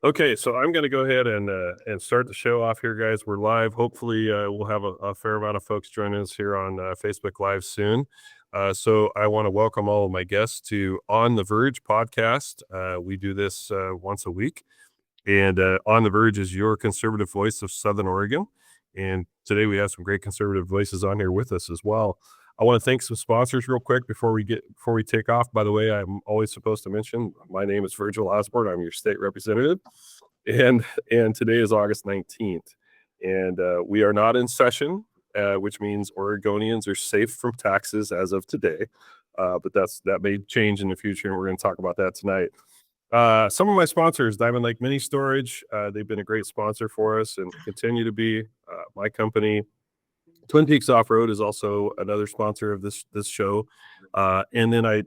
Okay, so I'm going to go ahead and start the show off here, guys. We're live. Hopefully, we'll have a fair amount of folks joining us here on Facebook Live soon. So I want to welcome all of my guests to On the Verge podcast. We do this once a week, and On the Verge is your conservative voice of Southern Oregon. And today we have some great conservative voices on here with us as well. I want to thank some sponsors real quick before we take off. By the way, I'm always supposed to mention my name is Virgil Osborne. I'm your state representative, and today is August 19th, and we are not in session, which means Oregonians are safe from taxes as of today. But that may change in the future, and we're going to talk about that tonight. Some of my sponsors, Diamond Lake Mini Storage, they've been a great sponsor for us and continue to be. My company, Twin Peaks Off Road, is also another sponsor of this show. And then I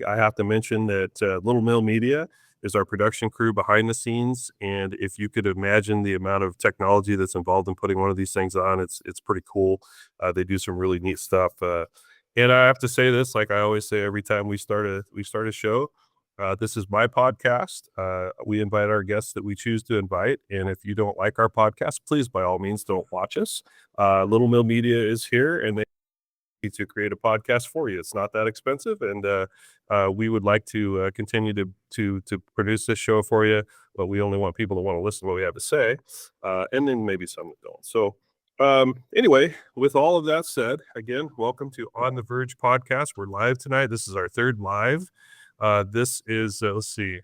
have to mention that Little Mill Media is our production crew behind the scenes. And if you could imagine the amount of technology that's involved in putting one of these things on, it's pretty cool. They do some really neat stuff. And I have to say this, like I always say every time we start a show. This is my podcast. We invite our guests that we choose to invite. And if you don't like our podcast, please, by all means, don't watch us. Little Mill Media is here, and they need to create a podcast for you. It's not that expensive, and we would like to continue to produce this show for you. But we only want people to want to listen to what we have to say, and then maybe some that don't. So anyway, with all of that said, again, welcome to On the Verge podcast. We're live tonight. This is our third live. This is, let's see.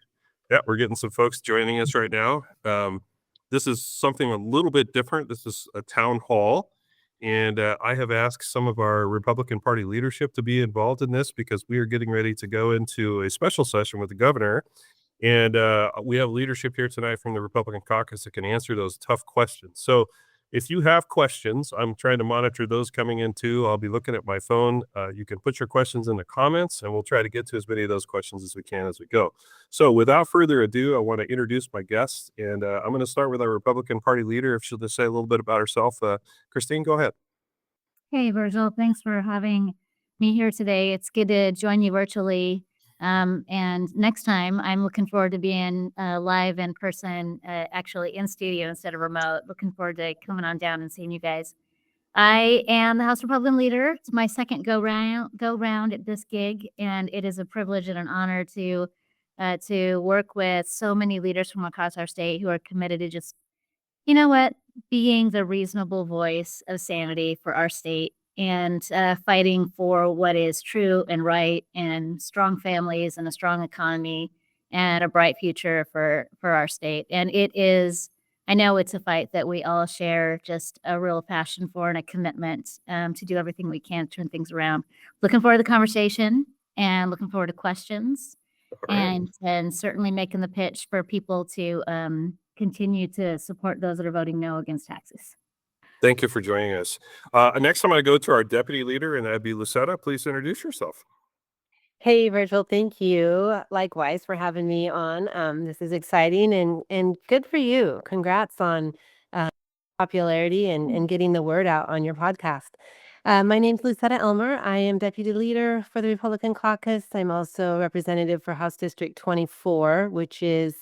Yeah, we're getting some folks joining us right now. This is something a little bit different. This is a town hall. And I have asked some of our Republican Party leadership to be involved in this because we are getting ready to go into a special session with the governor. And we have leadership here tonight from the Republican caucus that can answer those tough questions. So if you have questions, I'm trying to monitor those coming in too. I'll be looking at my phone. You can put your questions in the comments, and we'll try to get to as many of those questions as we can as we go. So without further ado, I want to introduce my guests, and I'm going to start with our Republican Party leader. If she'll just say a little bit about herself. Christine, go ahead. Hey, Virgil, thanks for having me here today. It's good to join you virtually. And next time, I'm looking forward to being live in person, actually in studio instead of remote. Looking forward to coming on down and seeing you guys. I am the House Republican leader. It's my second go round at this gig, and it is a privilege and an honor to work with so many leaders from across our state who are committed to just, you know what, being the reasonable voice of sanity for our state and fighting for what is true and right and strong families and a strong economy and a bright future for our state. And it is, I know it's a fight that we all share just a real passion for and a commitment to do everything we can to turn things around. Looking forward to the conversation and looking forward to questions. Right. And certainly making the pitch for people to continue to support those that are voting no against taxes. Thank you for joining us. Next, I'm going to go to our deputy leader, and that'd be Lucetta. Please introduce yourself. Hey, Virgil, thank you. Likewise for having me on. This is exciting and good for you. Congrats on popularity and getting the word out on your podcast. My name's Lucetta Elmer. I am deputy leader for the Republican caucus. I'm also representative for House District 24, which is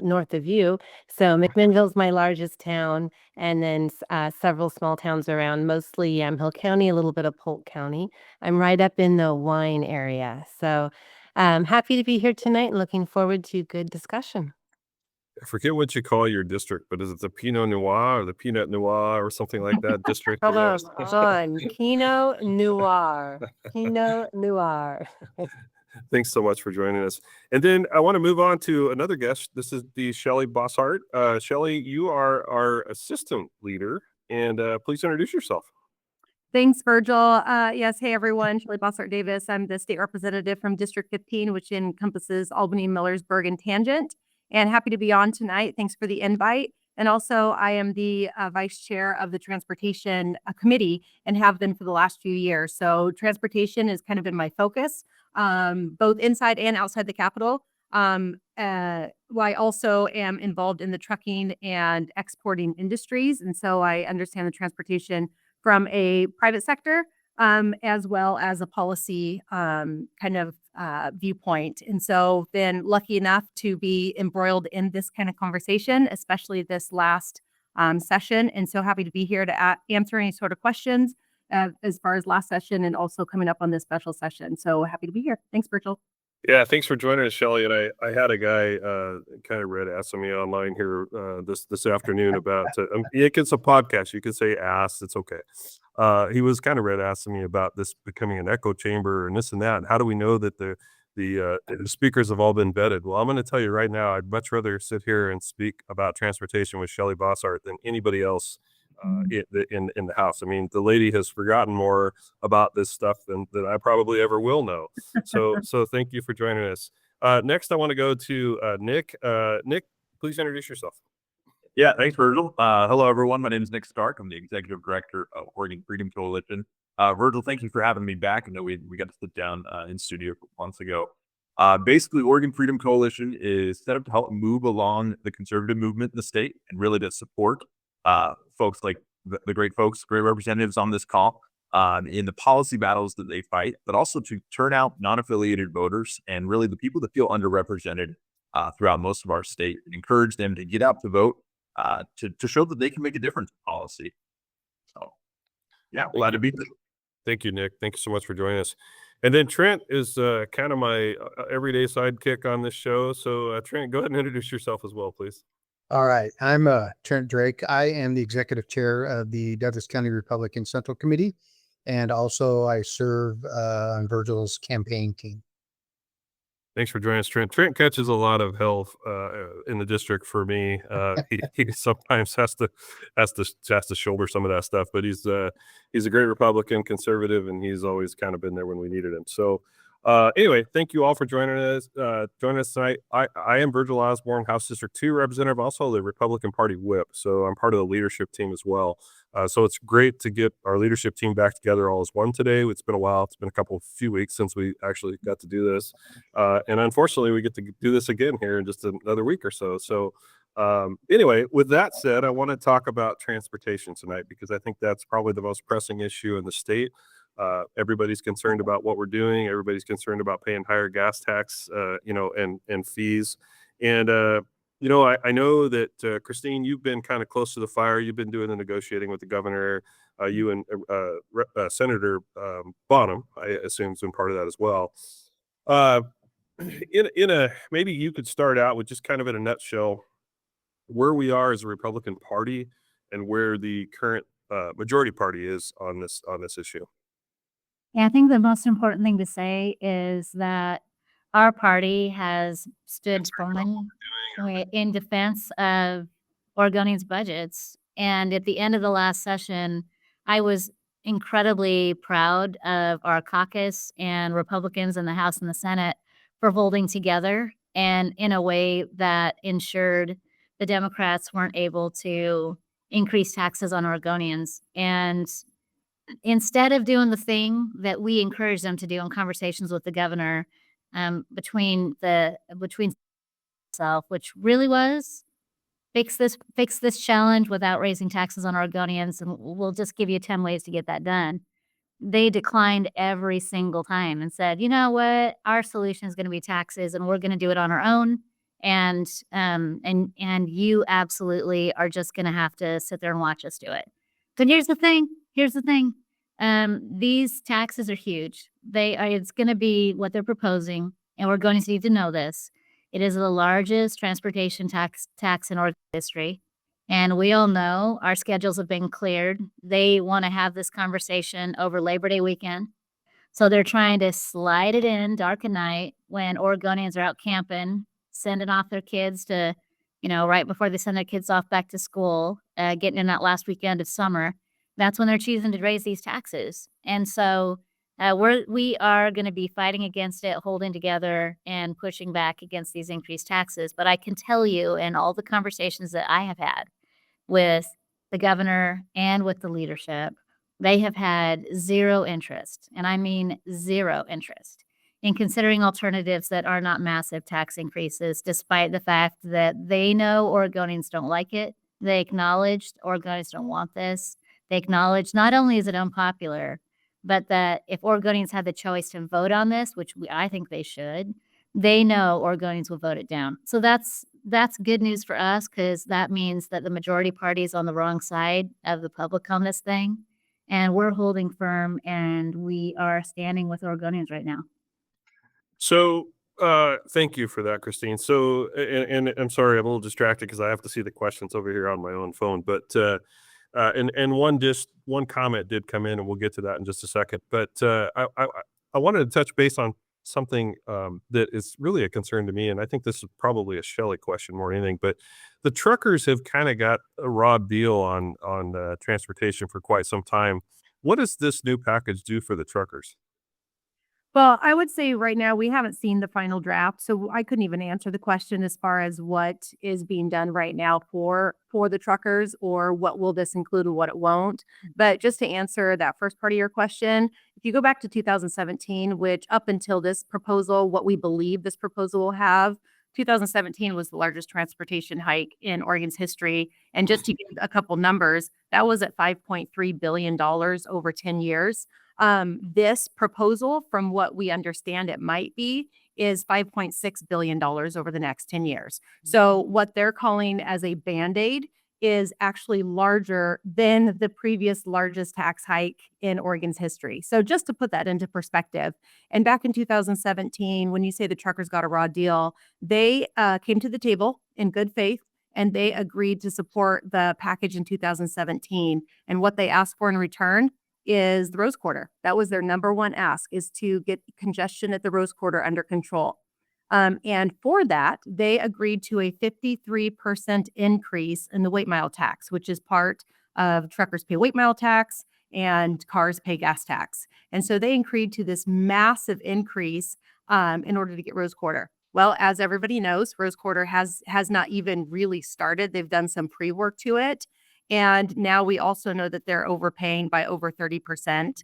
north of you. So McMinnville's my largest town, and then several small towns around, mostly Yamhill County, a little bit of Polk County. I'm right up in the wine area. So happy to be here tonight and looking forward to good discussion. I forget what you call your district, but is it the Pinot Noir or the Peanut Noir or something like that district? Come on, Pinot Noir. Pinot Noir. Thanks so much for joining us. And then I want to move on to another guest. This is the Shelley Boshart. Shelley, you are our assistant leader, and please introduce yourself. Thanks, Virgil. Yes, hey everyone, Shelley Boshart Davis. I'm the state representative from District 15, which encompasses Albany, Millersburg, and Tangent. And happy to be on tonight. Thanks for the invite. And also, I am the vice chair of the Transportation Committee and have been for the last few years. So transportation is kind of in my focus, both inside and outside the Capitol. I also am involved in the trucking and exporting industries. And so I understand the transportation from a private sector, as well as a policy kind of viewpoint. And so been lucky enough to be embroiled in this kind of conversation, especially this last session. And so happy to be here to answer any sort of questions as far as last session and also coming up on this special session. So happy to be here. Thanks, Virgil. Yeah, thanks for joining us, Shelley. And I had a guy kind of read asking me online here this afternoon about it's a podcast. You could say asked, it's okay. He was kind of read asking me about this becoming an echo chamber and this and that. And how do we know that the speakers have all been vetted? Well, I'm going to tell you right now, I'd much rather sit here and speak about transportation with Shelley Boshart than anybody else in the house. I mean, the lady has forgotten more about this stuff than I probably ever will know. So thank you for joining us. Next, I want to go to Nick. Nick, please introduce yourself. Yeah, thanks, Virgil. Hello, everyone. My name is Nick Stark. I'm the executive director of Oregon Freedom Coalition. Virgil, thank you for having me back. I know we got to sit down in studio months ago. Basically, Oregon Freedom Coalition is set up to help move along the conservative movement in the state and really to support folks like the great representatives on this call in the policy battles that they fight, but also to turn out non-affiliated voters and really the people that feel underrepresented throughout most of our state and encourage them to get out to vote to show that they can make a difference in policy. So, yeah, glad to be there. Thank you, Nick. Thank you so much for joining us. And then Trent is kind of my everyday sidekick on this show. So Trent, go ahead and introduce yourself as well, please. All right. I'm Trent Drake. I am the executive chair of the Douglas County Republican Central Committee, and also I serve on Virgil's campaign team. Thanks for joining us, Trent. Trent catches a lot of hell in the district for me. He sometimes has to shoulder some of that stuff, but he's a great Republican conservative, and he's always kind of been there when we needed him. So anyway, thank you all for joining us tonight. I am Virgil Osborne, House District 2 representative, also the Republican Party whip. So I'm part of the leadership team as well. So it's great to get our leadership team back together all as one today. It's been a while. It's been a few weeks since we actually got to do this. And unfortunately, we get to do this again here in just another week or so. So anyway, with that said, I want to talk about transportation tonight because I think that's probably the most pressing issue in the state. Everybody's concerned about what we're doing. Everybody's concerned about paying higher gas tax, and fees. And I know that Christine, you've been kind of close to the fire. You've been doing the negotiating with the governor. You and Senator Bonham, I assume, has been part of that as well. Maybe you could start out with just kind of in a nutshell where we are as a Republican Party and where the current majority party is on this issue. Yeah, I think the most important thing to say is that our party has stood firm in defense of Oregonians' budgets. And at the end of the last session, I was incredibly proud of our caucus and Republicans in the House and the Senate for holding together and in a way that ensured the Democrats weren't able to increase taxes on Oregonians. And instead of doing the thing that we encourage them to do in conversations with the governor, between itself, which really was fix this challenge without raising taxes on Oregonians, and we'll just give you 10 ways to get that done. They declined every single time and said, you know what, our solution is going to be taxes, and we're going to do it on our own. And you absolutely are just going to have to sit there and watch us do it. But here's the thing. These taxes are huge. It's going to be what they're proposing, and we're going to need to know this. It is the largest transportation tax in Oregon history, and we all know our schedules have been cleared. They want to have this conversation over Labor Day weekend, so they're trying to slide it in dark at night when Oregonians are out camping, sending off their kids to, right before they send their kids off back to school, getting in that last weekend of summer. That's when they're choosing to raise these taxes. And so we are going to be fighting against it, holding together and pushing back against these increased taxes. But I can tell you in all the conversations that I have had with the governor and with the leadership, they have had zero interest, and I mean zero interest, in considering alternatives that are not massive tax increases, despite the fact that they know Oregonians don't like it. They acknowledge Oregonians don't want this. They acknowledge not only is it unpopular, but that if Oregonians had the choice to vote on this, which I think they should, they know Oregonians will vote it down. So that's good news for us because that means that the majority party is on the wrong side of the public on this thing. And we're holding firm and we are standing with Oregonians right now. So, thank you for that, Christine. So, and I'm sorry, I'm a little distracted because I have to see the questions over here on my own phone. But and one comment did come in, and we'll get to that in just a second. But I wanted to touch base on something that is really a concern to me, and I think this is probably a Shelley question more than anything. But the truckers have kind of got a raw deal on transportation for quite some time. What does this new package do for the truckers? Well, I would say right now we haven't seen the final draft, so I couldn't even answer the question as far as what is being done right now for the truckers or what will this include and what it won't. But just to answer that first part of your question, if you go back to 2017, which up until this proposal, what we believe this proposal will have, 2017 was the largest transportation hike in Oregon's history. And just to give a couple numbers, that was at $5.3 billion over 10 years. This proposal, from what we understand it might be, is $5.6 billion over the next 10 years. So what they're calling as a Band-Aid is actually larger than the previous largest tax hike in Oregon's history. So just to put that into perspective, and back in 2017, when you say the truckers got a raw deal, they came to the table in good faith and they agreed to support the package in 2017. And what they asked for in return is the Rose Quarter. That was their number one ask, is to get congestion at the Rose Quarter under control. And for that, they agreed to a 53% increase in the weight mile tax, which is part of truckers pay weight mile tax and cars pay gas tax. And so they agreed to this massive increase in order to get Rose Quarter. Well, as everybody knows, Rose Quarter has not even really started. They've done some pre-work to it. And now we also know that they're overpaying by over 30%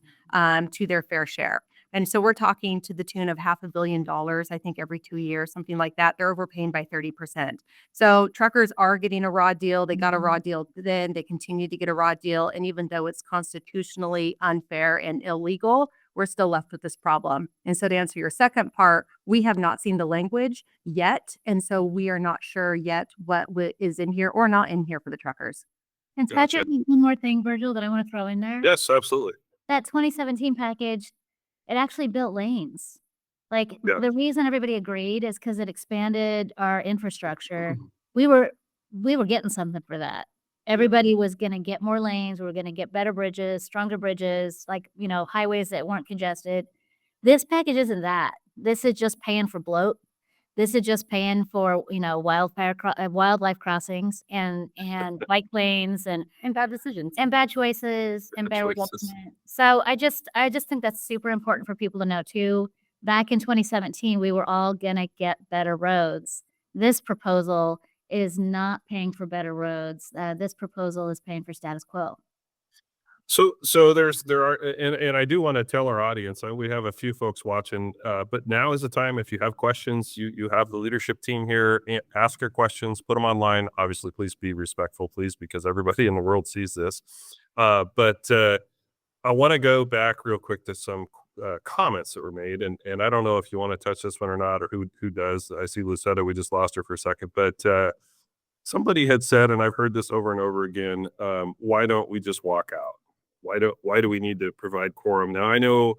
to their fair share. And so we're talking to the tune of $500 million, I think every 2 years, something like that. They're overpaying by 30%. So truckers are getting a raw deal. They got a raw deal then. They continue to get a raw deal. And even though it's constitutionally unfair and illegal, we're still left with this problem. And so to answer your second part, we have not seen the language yet. And so we are not sure yet what is in here or not in here for the truckers. And Gotcha. Patrick, one more thing, Virgil, that I want to throw in there. Yes, absolutely. That 2017 package, it actually built lanes. Like Yeah. the reason everybody agreed is because it expanded our infrastructure. We were getting something for that. Everybody was going to get more lanes. We were going to get better bridges, stronger bridges, like, highways that weren't congested. This package isn't that. This is just paying for bloat. This is just paying for, wildlife crossings and bike lanes and bad decisions. and bad choices and Bad bad choices. development. So I just think that's super important for people to know too. Back in 2017, we were all gonna get better roads. This proposal is not paying for better roads. This proposal is paying for status quo. So there are, and I do want to tell our audience, we have a few folks watching, but now is the time. If you have questions, you have the leadership team here. Ask your questions, put them online. Obviously, please be respectful, please, because everybody in the world sees this. But I want to go back real quick to some comments that were made, and I don't know if you want to touch this one or not, or who does. I see Lucetta. We just lost her for a second, but somebody had said, and I've heard this over and over again, why don't we just walk out? Why do we need to provide quorum? Now, I know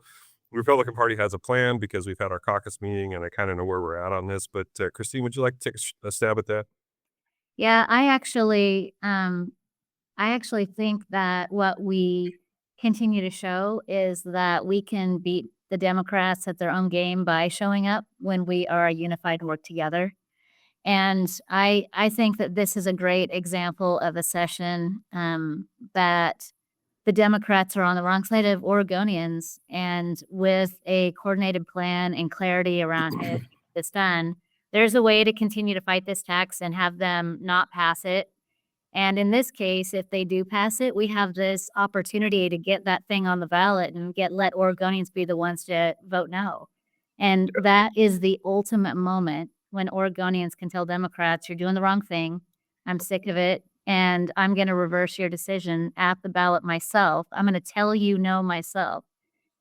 the Republican Party has a plan because we've had our caucus meeting and I kind of know where we're at on this, but Christine, would you like to take a stab at that? Yeah, I actually think that what we continue to show is that we can beat the Democrats at their own game by showing up when we are unified and work together. And I think that this is a great example of a session that the Democrats are on the wrong side of Oregonians, and with a coordinated plan and clarity around how to get this done, there's a way to continue to fight this tax and have them not pass it. And in this case, if they do pass it, we have this opportunity to get that thing on the ballot and let Oregonians be the ones to vote no. And that is the ultimate moment when Oregonians can tell Democrats, you're doing the wrong thing. I'm sick of it. And I'm going to reverse your decision at the ballot myself. I'm going to tell you no myself.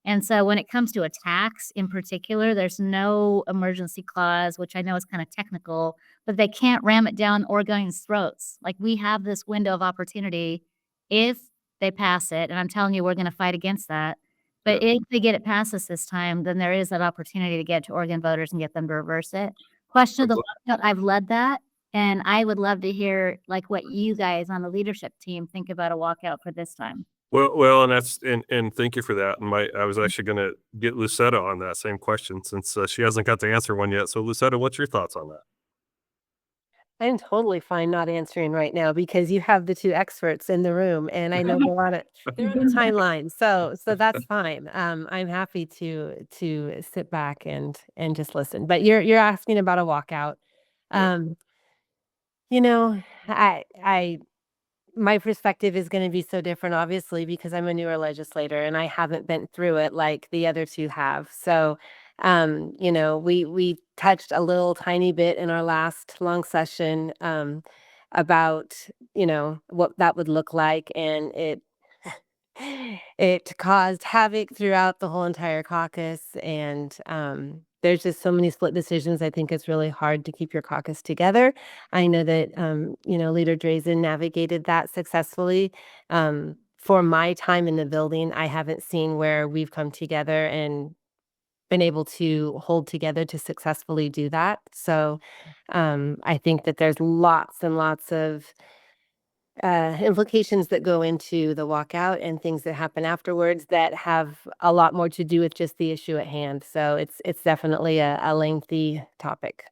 And so when it comes to a tax in particular, there's no emergency clause, which I know is kind of technical, but they can't ram it down Oregonians' throats. Like, we have this window of opportunity if they pass it, and I'm telling you, we're going to fight against that. But if they get it past us this time, then there is that opportunity to get to Oregon voters and get them to reverse it. Question of the lockout, I've led that, and I would love to hear like what you guys on the leadership team think about a walkout for this time. Well, and that's and thank you for that. And I was actually going to get Lucetta on that same question since she hasn't got to answer one yet. So, Lucetta, what's your thoughts on that? I'm totally fine not answering right now because you have the two experts in the room, and I know they're on the timeline, so that's fine. I'm happy to sit back and just listen. But you're asking about a walkout. Yeah. You know, I my perspective is going to be so different, obviously, because I'm a newer legislator and I haven't been through it like the other two have. So, you know, we touched a little tiny bit in our last long session about, you know, what that would look like, and it caused havoc throughout the whole entire caucus, and there's just so many split decisions. I think it's really hard to keep your caucus together. I know that you know, Leader Drazan navigated that successfully. For my time in the building, I haven't seen where we've come together and been able to hold together to successfully do that. So I think that there's lots and lots of implications that go into the walkout and things that happen afterwards that have a lot more to do with just the issue at hand. So it's definitely a lengthy topic.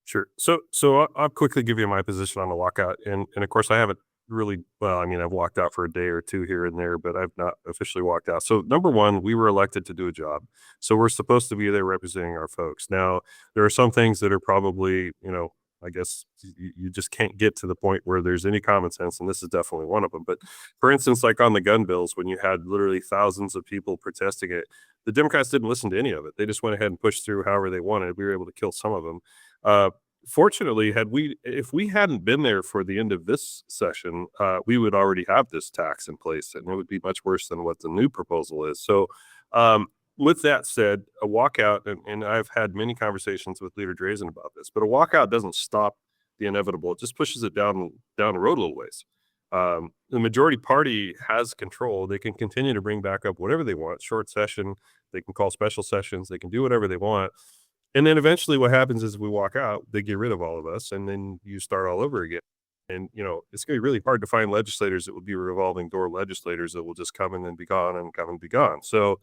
Sure. So I'll quickly give you my position on the walkout, and of course I haven't really. Well, I mean, I've walked out for a day or two here and there, but I've not officially walked out. So number one, we were elected to do a job, so we're supposed to be there representing our folks. Now there are some things that are probably, I guess you just can't get to the point where there's any common sense, and this is definitely one of them. But for instance, like on the gun bills, when you had literally thousands of people protesting it, the Democrats didn't listen to any of it. They just went ahead and pushed through however they wanted. We were able to kill some of them. Fortunately, if we hadn't been there for the end of this session, we would already have this tax in place, and it would be much worse than what the new proposal is. So, with that said, a walkout, and I've had many conversations with Leader Drazan about this, but a walkout doesn't stop the inevitable; it just pushes it down the road a little ways. The majority party has control; they can continue to bring back up whatever they want. Short session, they can call special sessions, they can do whatever they want. And then eventually what happens is we walk out, they get rid of all of us, and then you start all over again. And, it's going to be really hard to find legislators that will be revolving door legislators that will just come in and be gone and come and be gone. So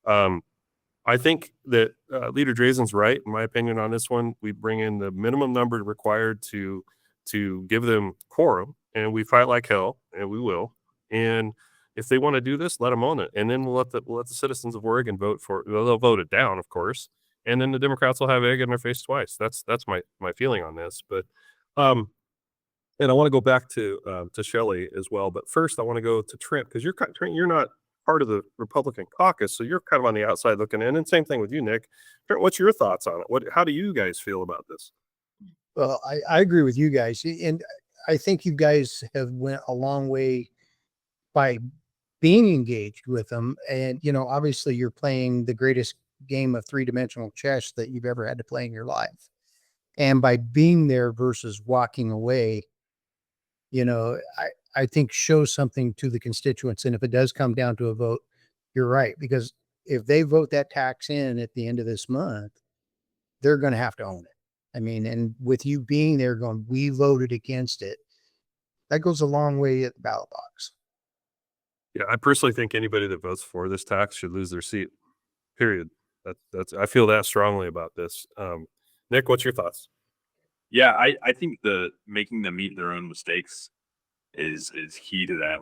I think that Leader Drazan's right, in my opinion, on this one. We bring in the minimum number required to give them quorum, and we fight like hell, and we will. And if they want to do this, let them own it, and then we'll let the citizens of Oregon vote for it. They'll vote it down, of course, and then the Democrats will have egg in their face twice. That's my feeling on this. But and I want to go back to Shelley as well. But first, I want to go to Trent, because Trent, you're not part of the Republican caucus, so you're kind of on the outside looking in. And same thing with you, Nick. Trent, what's your thoughts on it? How do you guys feel about this? Well, I agree with you guys, and I think you guys have went a long way by being engaged with them. And obviously, you're playing the greatest game of three-dimensional chess that you've ever had to play in your life. And by being there versus walking away, I think shows something to the constituents. And if it does come down to a vote, you're right, because if they vote that tax in at the end of this month, they're going to have to own it. I mean, and with you being there going, we voted against it, that goes a long way at the ballot box. Yeah, I personally think anybody that votes for this tax should lose their seat. Period. I feel that strongly about this. Nick, what's your thoughts? Yeah, I think the making them eat their own mistakes is key to that.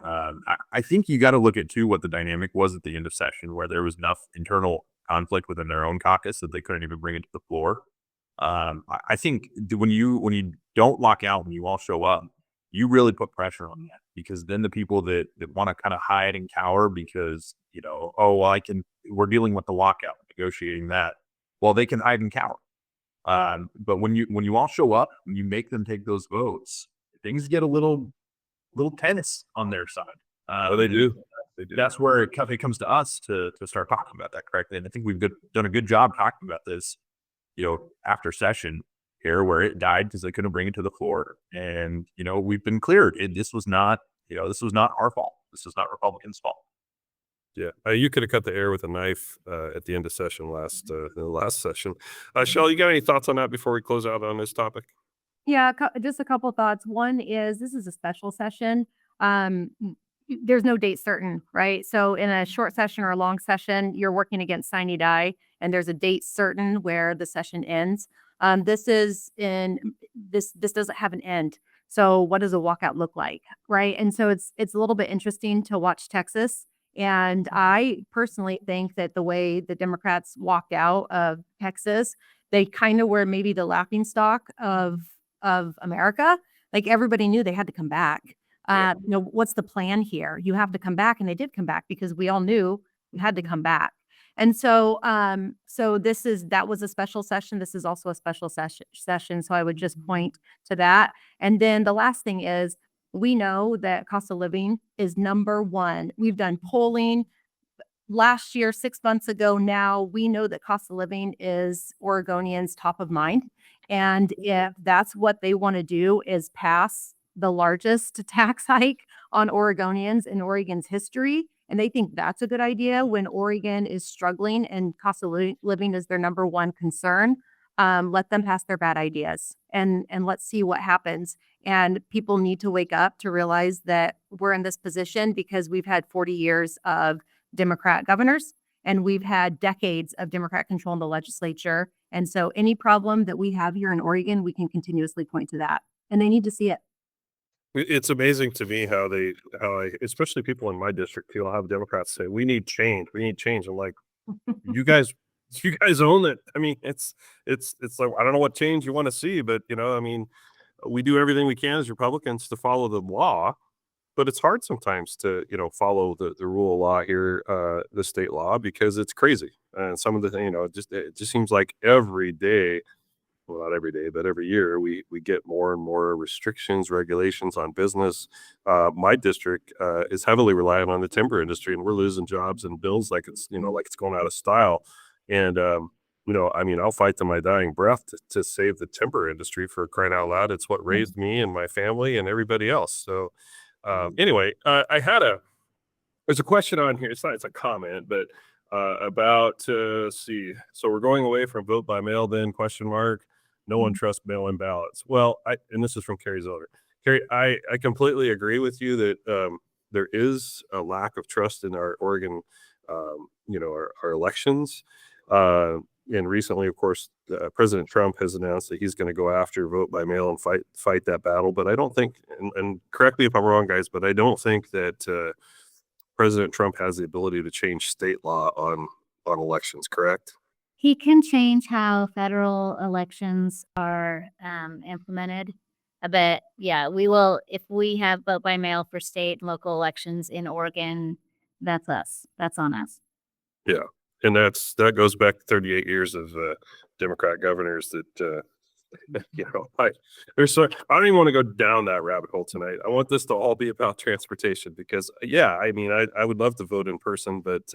I think you got to look at too what the dynamic was at the end of session, where there was enough internal conflict within their own caucus that they couldn't even bring it to the floor. I think when you don't lock out, when you all show up, you really put pressure on that, because then the people that want to kind of hide and cower because, we're dealing with the lockout, negotiating that. Well, they can hide and cower. But when you all show up, when you make them take those votes, things get a little tense on their side. They do. that's where it comes to us to start talking about that correctly. And I think we've done a good job talking about this, after session here where it died because they couldn't bring it to the floor. And, we've been cleared. This was not our fault. This is not Republicans' fault. Yeah, you could have cut the air with a knife at the end of session the last session. Shelley, you got any thoughts on that before we close out on this topic? Yeah, just a couple thoughts. One is this is a special session. There's no date certain, right? So in a short session or a long session, you're working against sine die, and there's a date certain where the session ends. This doesn't have an end. So what does a walkout look like, right? And so it's a little bit interesting to watch Texas. And I personally think that the way the Democrats walked out of Texas, they kind of were maybe the laughingstock of America. Like everybody knew they had to come back. What's the plan here? You have to come back, and they did come back because we all knew you had to come back. And so, that was a special session. This is also a special session. So I would just point to that. And then the last thing is, we know that cost of living is number one. We've done polling last year, 6 months ago. Now we know that cost of living is Oregonians' top of mind. And if that's what they want to do is pass the largest tax hike on Oregonians in Oregon's history, and they think that's a good idea when Oregon is struggling and cost of living is their number one concern, let them pass their bad ideas and let's see what happens. And people need to wake up to realize that we're in this position because we've had 40 years of Democrat governors and we've had decades of Democrat control in the legislature. And so any problem that we have here in Oregon, we can continuously point to that, and they need to see it. It's amazing to me how especially people in my district, feel how Democrats say we need change. I'm like, you guys own it. I mean, it's like, I don't know what change you want to see, but I mean, we do everything we can as Republicans to follow the law, but it's hard sometimes to follow the rule of law here, the state law, because it's crazy. And some of the it just seems like every day. Well, not every day, but every year we get more and more restrictions, regulations on business. My district is heavily reliant on the timber industry, and we're losing jobs and bills like it's going out of style. And I mean, I'll fight to my dying breath to save the timber industry, for crying out loud. It's what raised me and my family and everybody else. So anyway, there's a question on here. It's a comment, but about let's see. So we're going away from vote by mail then ? No one trusts mail-in ballots. Well, and this is from Carrie Zolder. Carrie, I completely agree with you that there is a lack of trust in our Oregon, our elections. And recently, of course, President Trump has announced that he's going to go after vote by mail and fight that battle. But I don't think, and correct me if I'm wrong, guys, but I don't think that President Trump has the ability to change state law on elections, correct? He can change how federal elections are implemented. But yeah, we will, if we have vote by mail for state and local elections in Oregon, that's us. That's on us. Yeah. And that goes back 38 years of Democrat governors that, I don't even want to go down that rabbit hole tonight. I want this to all be about transportation because, I mean, I would love to vote in person, but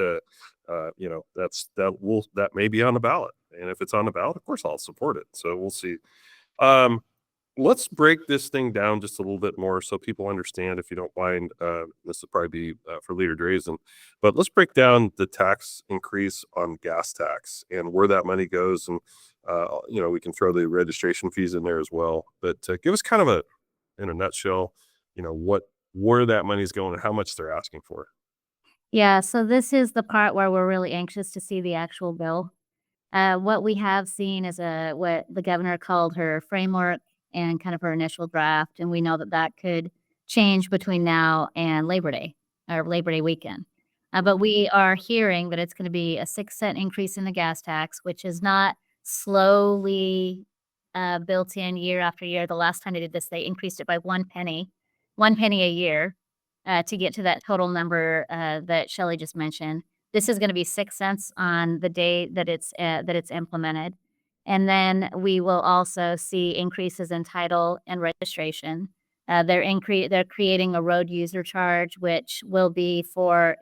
that may be on the ballot, and if it's on the ballot, of course I'll support it. So we'll see. Let's break this thing down just a little bit more so people understand, if you don't mind. This will probably be for Leader Drazan, but let's break down the tax increase on gas tax and where that money goes. And, we can throw the registration fees in there as well, but give us kind of in a nutshell, where that money's going and how much they're asking for. Yeah, so this is the part where we're really anxious to see the actual bill. What we have seen is what the governor called her framework and kind of her initial draft, and we know that could change between now and Labor Day or Labor Day weekend. But we are hearing that it's going to be a 6-cent increase in the gas tax, which is not slowly built in year after year. The last time they did this, they increased it by 1 penny a year to get to that total number that Shelley just mentioned. This is going to be 6 cents on the day that it's implemented. And then we will also see increases in title and registration. They're creating a road user charge, which will be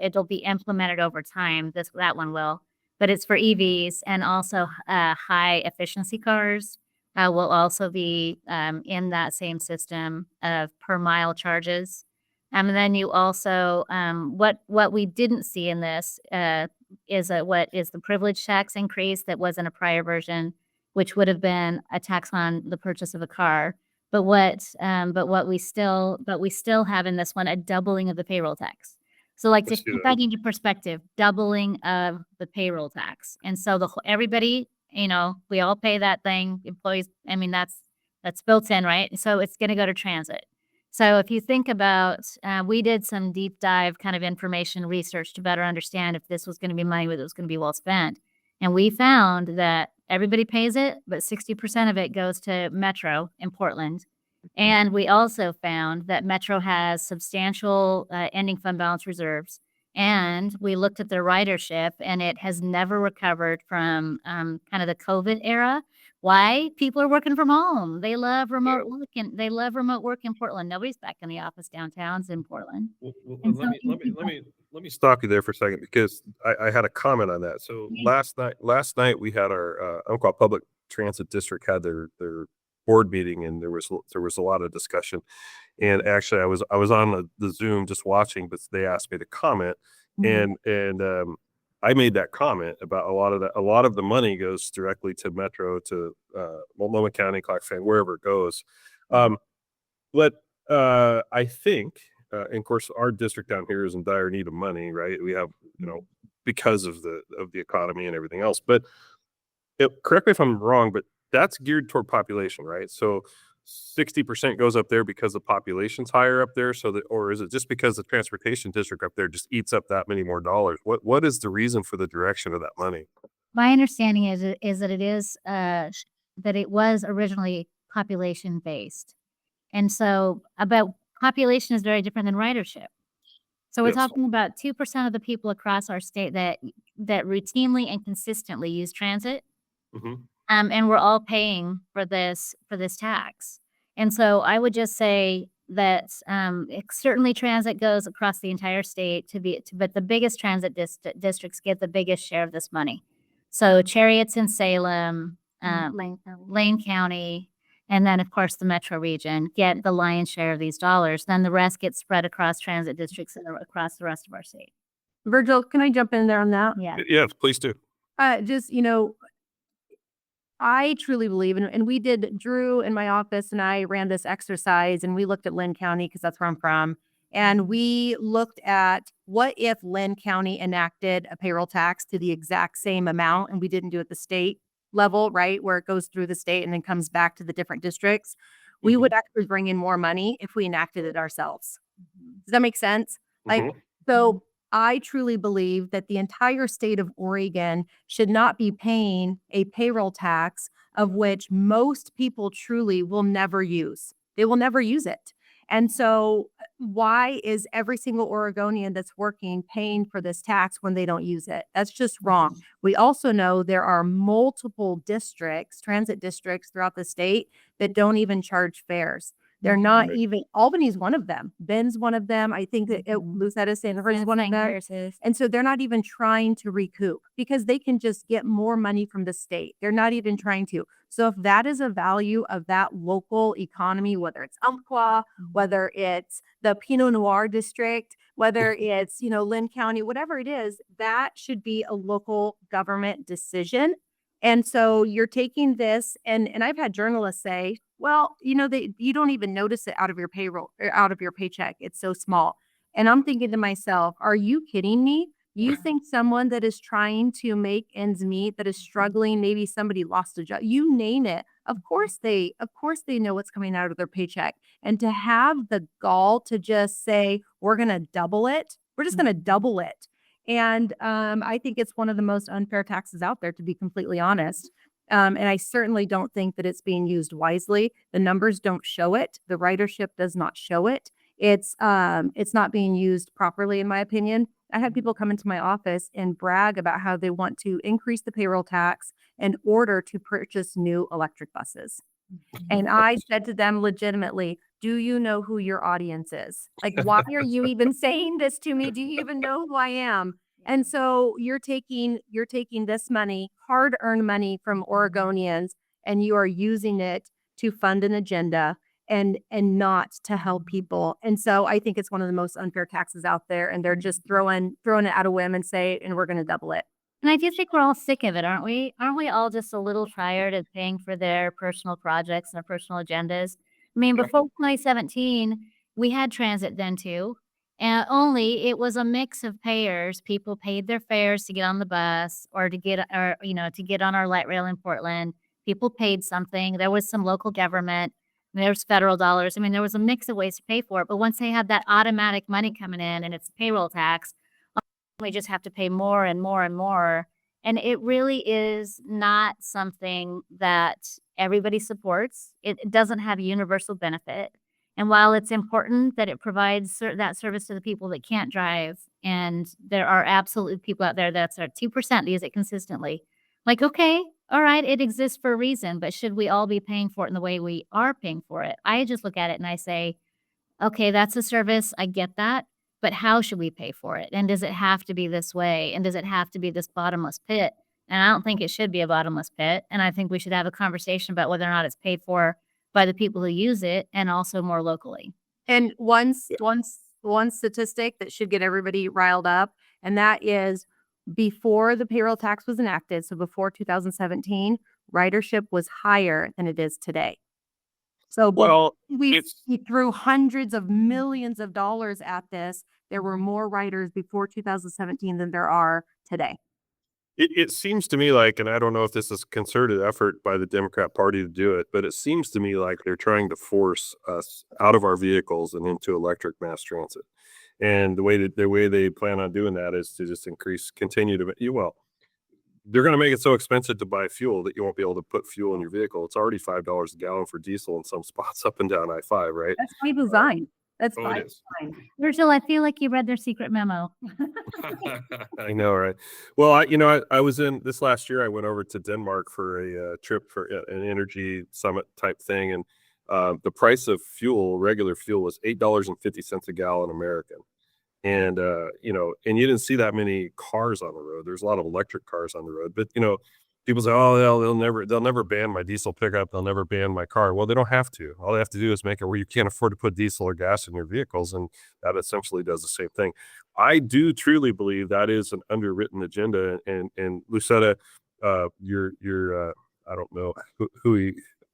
it'll be implemented over time. That one will, but it's for EVs, and also high efficiency cars will also be in that same system of per mile charges. And then you also what we didn't see in this is what is the privilege tax increase that was in a prior version, which would have been a tax on the purchase of a car. But what we still have in this one, a doubling of the payroll tax. So like to Let's do keep that. that into perspective, doubling of the payroll tax. And so everybody, we all pay that thing, employees. I mean, that's built in, right? So it's going to go to transit. So if you think about, we did some deep dive kind of information research to better understand if this was going to be money that was going to be well spent. And we found that everybody pays it, but 60% of it goes to Metro in Portland. And we also found that Metro has substantial ending fund balance reserves. And we looked at their ridership, and it has never recovered from kind of the COVID era. Why? People are working from home. They love remote work, and they love remote work in Portland. Nobody's back in the office downtowns in Portland. And so Let me stop you there for a second, because I had a comment on that. So last night we had our Umpqua Public Transit District had their board meeting, and there was a lot of discussion. And actually, I was on the Zoom just watching, but they asked me to comment, and I made that comment about a lot of the money goes directly to Metro, to Multnomah County, Clackamas, wherever it goes. But I think, and of course, our district down here is in dire need of money, right? We have, because of the economy and everything else. But correct me if I'm wrong, but that's geared toward population, right? So 60% goes up there because the population's higher up there. Or is it just because the transportation district up there just eats up that many more dollars? What is the reason for the direction of that money? my understanding is that it was originally population based. And so about population is very different than ridership. So we're Yes. talking about 2% of the people across our state that routinely and consistently use transit. Mhm. And we're all paying for this tax. And so I would just say that certainly transit goes across the entire state but the biggest transit districts get the biggest share of this money. So Chariots in Salem, Lane County, and then of course the metro region get the lion's share of these dollars. Then the rest gets spread across transit districts and across the rest of our state. Virgil, can I jump in there on that? Yeah. Yes, please do. Just, I truly believe, and we did, Drew in my office and I ran this exercise, and we looked at Lynn County because that's where I'm from. And we looked at what if Lynn County enacted a payroll tax to the exact same amount, and we didn't do it at the state level, right? Where it goes through the state and then comes back to the different districts. We would actually bring in more money if we enacted it ourselves. Does that make sense? So I truly believe that the entire state of Oregon should not be paying a payroll tax of which most people truly will never use. They will never use it. And so why is every single Oregonian that's working paying for this tax when they don't use it? That's just wrong. We also know there are multiple districts, transit districts throughout the state that don't even charge fares. They're not even, Albany's one of them. Ben's one of them. I think that Lucetta is one of them. And so they're not even trying to recoup because they can just get more money from the state. They're not even trying to. So if that is a value of that local economy, whether it's Umpqua, whether it's the Pinot Noir district, whether it's, Lynn County, whatever it is, that should be a local government decision. And so you're taking this, and I've had journalists say, well, you don't even notice it out of your payroll or out of your paycheck. It's so small. And I'm thinking to myself, are you kidding me? You think someone that is trying to make ends meet, that is struggling, maybe somebody lost a job, you name it. Of course they know what's coming out of their paycheck. And to have the gall to just say, we're going to double it. We're just going to double it. And I think it's one of the most unfair taxes out there, to be completely honest. And I certainly don't think that it's being used wisely. The numbers don't show it. The ridership does not show it. It's not being used properly, in my opinion. I had people come into my office and brag about how they want to increase the payroll tax in order to purchase new electric buses. And I said to them legitimately, do you know who your audience is? Like, why are you even saying this to me? Do you even know who I am? And so you're taking this money, hard-earned money from Oregonians, and you are using it to fund an agenda and not to help people. And so I think it's one of the most unfair taxes out there, and they're just throwing it out a whim and we're going to double it. And I do think we're all sick of it, aren't we? Aren't we all just a little tired of paying for their personal projects and their personal agendas? I mean, before 2017, we had transit then too. And only it was a mix of payers. People paid their fares to get on the bus or to get on our light rail in Portland. People paid something. There was some local government. There's federal dollars. I mean, there was a mix of ways to pay for it. But once they had that automatic money coming in and it's payroll tax, we just have to pay more and more and more. And it really is not something that everybody supports. It doesn't have universal benefit. And while it's important that it provides that service to the people that can't drive, and there are absolutely people out there that's at 2% use it consistently. Like, okay, all right, it exists for a reason, but should we all be paying for it in the way we are paying for it? I just look at it and I say, okay, that's a service. I get that. But how should we pay for it? And does it have to be this way? And does it have to be this bottomless pit? And I don't think it should be a bottomless pit. And I think we should have a conversation about whether or not it's paid for by the people who use it and also more locally. And one statistic that should get everybody riled up, and that is before the payroll tax was enacted, so before 2017, ridership was higher than it is today. So we threw hundreds of millions of dollars at this. There were more riders before 2017 than there are today. It seems to me like, and I don't know if this is a concerted effort by the Democrat Party to do it, but it seems to me like they're trying to force us out of our vehicles and into electric mass transit. And the way they plan on doing that is to just they're going to make it so expensive to buy fuel that you won't be able to put fuel in your vehicle. It's already $5 a gallon for diesel in some spots up and down I-5, right? That's by design. That's by It is. design. Virgil, I feel like you read their secret memo. I know, right? Well, I was in this last year. I went over to Denmark for a trip for an energy summit type thing, and the price of regular fuel, was $8.50 a gallon American. And and you didn't see that many cars on the road. There's a lot of electric cars on the road, but people say, oh, they'll never ban my diesel pickup. They'll never ban my car. Well, they don't have to. All they have to do is make it where you can't afford to put diesel or gas in your vehicles. And that essentially does the same thing. I do truly believe that is an underwritten agenda. And Lucetta, you're I don't know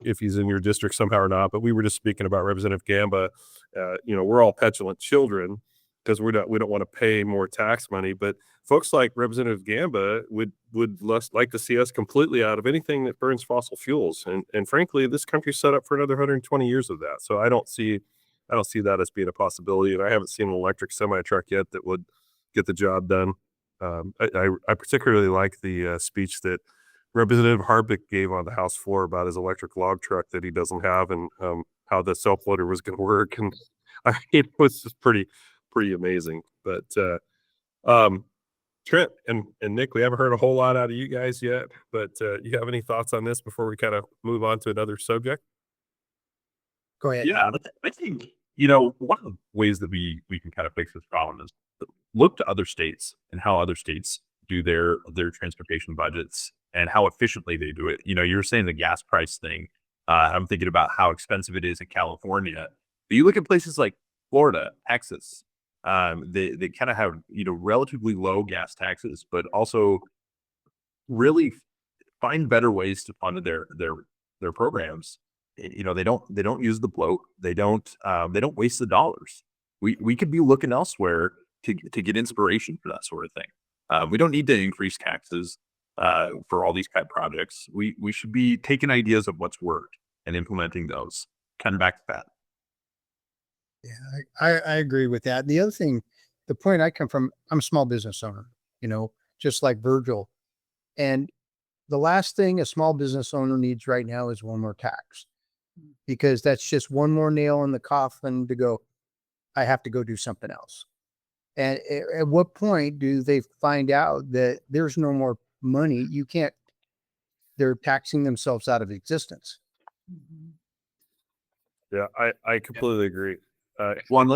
if he's in your district somehow or not, but we were just speaking about Representative Gamba. We're all petulant children because we don't want to pay more tax money, but folks like Representative Gamba would like to see us completely out of anything that burns fossil fuels. And frankly, this country's set up for another 120 years of that. So I don't see that as being a possibility. And I haven't seen an electric semi truck yet that would get the job done. I particularly like the speech that Representative Harbeck gave on the House floor about his electric log truck that he doesn't have, and how the self-loader was going to work. And it was just pretty amazing. But Trent and Nick, we haven't heard a whole lot out of you guys yet, but you have any thoughts on this before we kind of move on to another subject? Go ahead. Yeah, I think, one of the ways that we can kind of fix this problem is to look to other states and how other states do their transportation budgets and how efficiently they do it. You're saying the gas price thing. I'm thinking about how expensive it is in California. But you look at places like Florida, Texas, they kind of have, relatively low gas taxes, but also really find better ways to fund their programs. They don't use the bloat. They don't waste the dollars. We could be looking elsewhere to get inspiration for that sort of thing. We don't need to increase taxes for all these kind of projects. We should be taking ideas of what's worked and implementing those. Kind of back to that. Yeah, I agree with that. The other thing, the point I come from, I'm a small business owner, just like Virgil. And the last thing a small business owner needs right now is one more tax, because that's just one more nail in the coffin to go, I have to go do something else. And at what point do they find out that there's no more money? They're taxing themselves out of existence. Mhm. Yeah, I completely agree. One,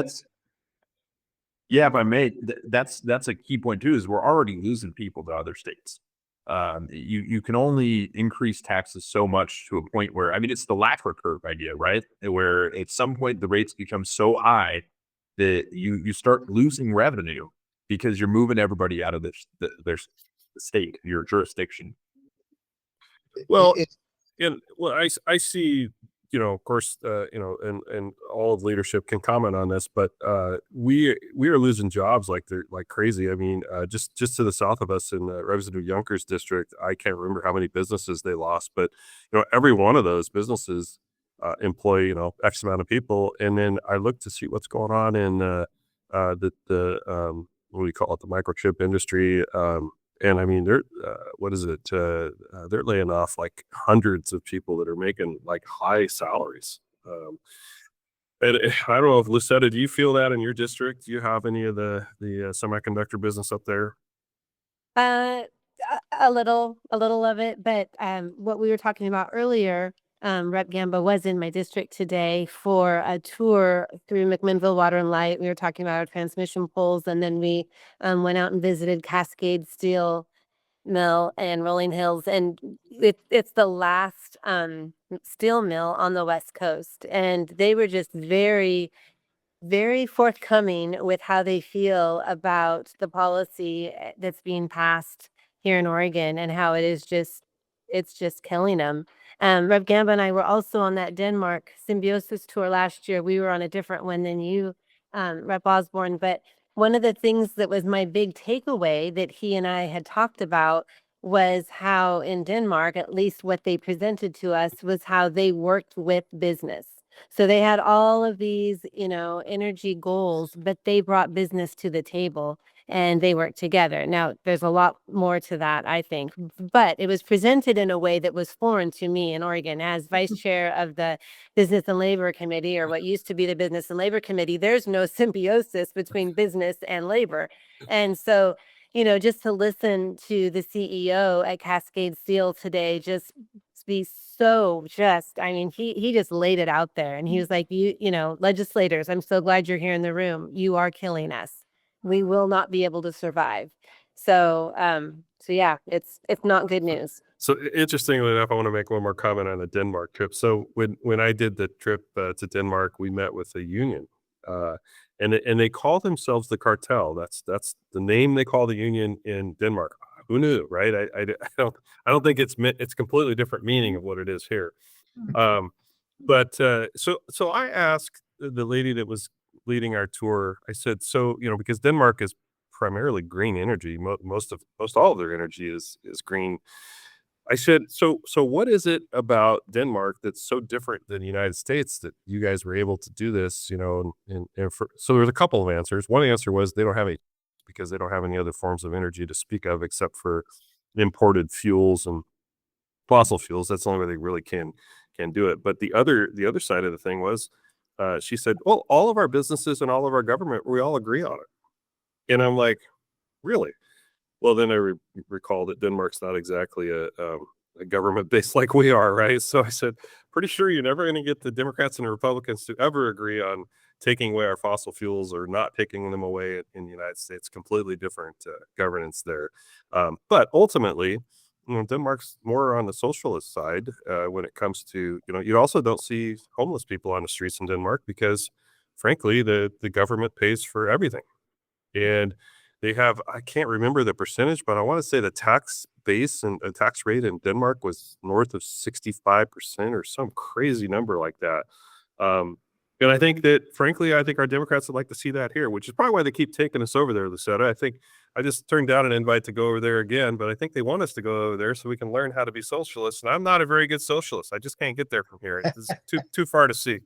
if I may, that's a key point too, is we're already losing people to other states. You can only increase taxes so much to a point where, I mean, it's the Laffer curve idea, right? Where at some point the rates become so high that you start losing revenue because you're moving everybody out of their state, your jurisdiction. Well, It's and well, I see, of course, and all of leadership can comment on this, but we are losing jobs like they're like crazy. I mean, just to the south of us in the revenue Yonkers district, I can't remember how many businesses they lost, but every one of those businesses employ X amount of people, and then I look to see what's going on in the what do you call it, the microchip industry. And I mean, they're what is it? They're laying off like hundreds of people that are making like high salaries. And I don't know if Lucetta, do you feel that in your district? Do you have any of the semiconductor business up there? Uh, a little of it, but what we were talking about earlier, Rep Gamba was in my district today for a tour through McMinnville Water and Light. We were talking about our transmission poles, and then we went out and visited Cascade Steel Mill and Rolling Hills, and it's the last steel mill on the West Coast, and they were just very forthcoming with how they feel about the policy that's being passed here in Oregon, and how it's just killing them. Rev Gamba and I were also on that Denmark symbiosis tour last year. We were on a different one than you, Rep Osborne, but one of the things that was my big takeaway that he and I had talked about was how in Denmark, at least what they presented to us, was how they worked with business. So they had all of these, energy goals, but they brought business to the table and they worked together. Now, there's a lot more to that, I think, but it was presented in a way that was foreign to me in Oregon as vice chair of the Business and Labor Committee, or what used to be the Business and Labor Committee. There's no symbiosis between business and labor. And so, just to listen to the CEO at Cascade Steel today, just be I mean, he just laid it out there, and he was like, legislators, I'm so glad you're here in the room. You are killing us. We will not be able to survive. So, yeah, it's not good news. So interestingly enough, I want to make one more comment on the Denmark trip. So when I did the trip to Denmark, we met with a union, and they call themselves the cartel. That's the name they call the union in Denmark. Who knew, right? I don't think it's completely different meaning of what it is here. But so I asked the lady that was leading our tour. I said, so because Denmark is primarily green energy, most all of their energy is green. I said, so what is it about Denmark that's so different than the United States that you guys were able to do this, so there's a couple of answers. One answer was they don't have because they don't have any other forms of energy to speak of except for imported fuels and fossil fuels. That's the only way they really can do it. But the other side of the thing was, she said, well, all of our businesses and all of our government, we all agree on it. And I'm like, really? Well, then I recall that Denmark's not exactly a government based like we are, right? So I said, pretty sure you're never going to get the Democrats and the Republicans to ever agree on taking away our fossil fuels or not taking them away in the United States. Completely different governance there. But ultimately, Denmark's more on the socialist side when it comes to, you also don't see homeless people on the streets in Denmark because, frankly, the government pays for everything. And they have, I can't remember the percentage, but I want to say the tax base and tax rate in Denmark was north of 65% or some crazy number like that. And I think that, frankly, I think our Democrats would like to see that here, which is probably why they keep taking us over there, Lucetta. I think I just turned down an invite to go over there again, but I think they want us to go over there so we can learn how to be socialists. And I'm not a very good socialist. I just can't get there from here. It's too far to see.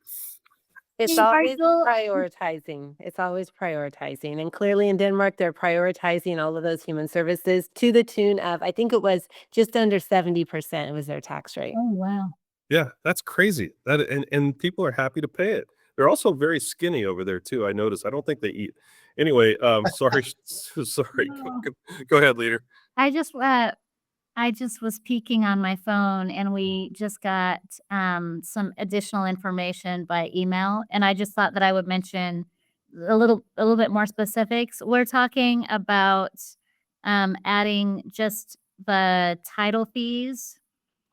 It's Hey, always Virgil. prioritizing. It's always prioritizing. And clearly in Denmark, they're prioritizing all of those human services to the tune of, I think it was just under 70% was their tax rate. Oh, wow. Yeah, that's crazy. And people are happy to pay it. They're also very skinny over there too. I noticed. I don't think they eat. Anyway, sorry, sorry. No. Go ahead, leader. I just I just was peeking on my phone and we just got some additional information by email, and I just thought that I would mention a little bit more specifics. We're talking about adding just the title fees.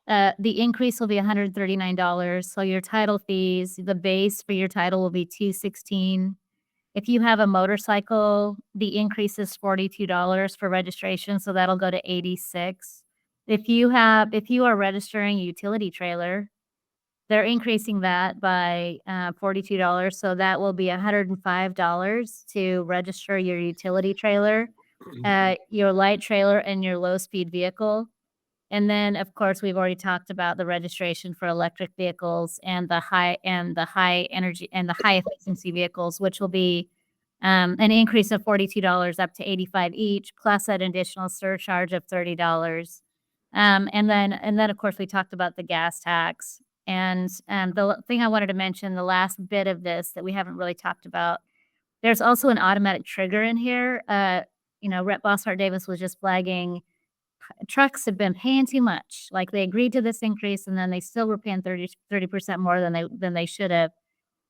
The increase will be $139. So your title fees, the base for your title will be $216. If you have a motorcycle, the increase is $42 for registration, so that'll go to $86. If you are registering a utility trailer, they're increasing that by $42, so that will be $105 to register your utility trailer, your light trailer, and your low-speed vehicle. And then, of course, we've already talked about the registration for electric vehicles and the high energy and the high efficiency vehicles, which will be an increase of $42 up to $85 each, plus an additional surcharge of $30. And then, of course, we talked about the gas tax. And the thing I wanted to mention, the last bit of this that we haven't really talked about, there's also an automatic trigger in here. Rep Boshart Davis was just flagging trucks have been paying too much. Like, they agreed to this increase, and then they still were paying 30% more than they should have.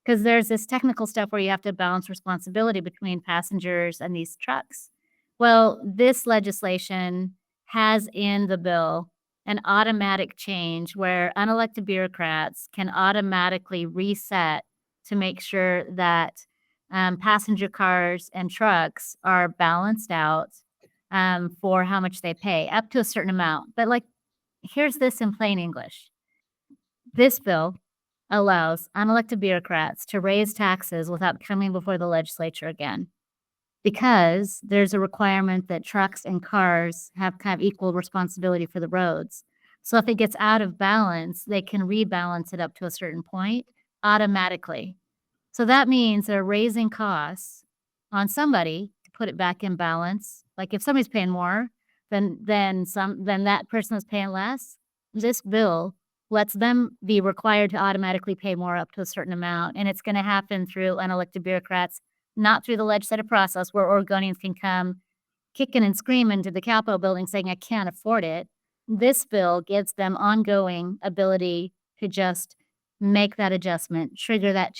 Because there's this technical stuff where you have to balance responsibility between passengers and these trucks. Well, this legislation has in the bill an automatic change where unelected bureaucrats can automatically reset to make sure that passenger cars and trucks are balanced out for how much they pay, up to a certain amount. But, like, here's this in plain English. This bill allows unelected bureaucrats to raise taxes without coming before the legislature again, because there's a requirement that trucks and cars have kind of equal responsibility for the roads. So if it gets out of balance, they can rebalance it up to a certain point automatically. So that means they're raising costs on somebody to put it back in balance. Like, if somebody's paying more then that person is paying less, this bill lets them be required to automatically pay more up to a certain amount. And it's going to happen through unelected bureaucrats, not through the legislative process where Oregonians can come kicking and screaming to the Capitol building saying, I can't afford it. This bill gives them ongoing ability to just make that adjustment, trigger that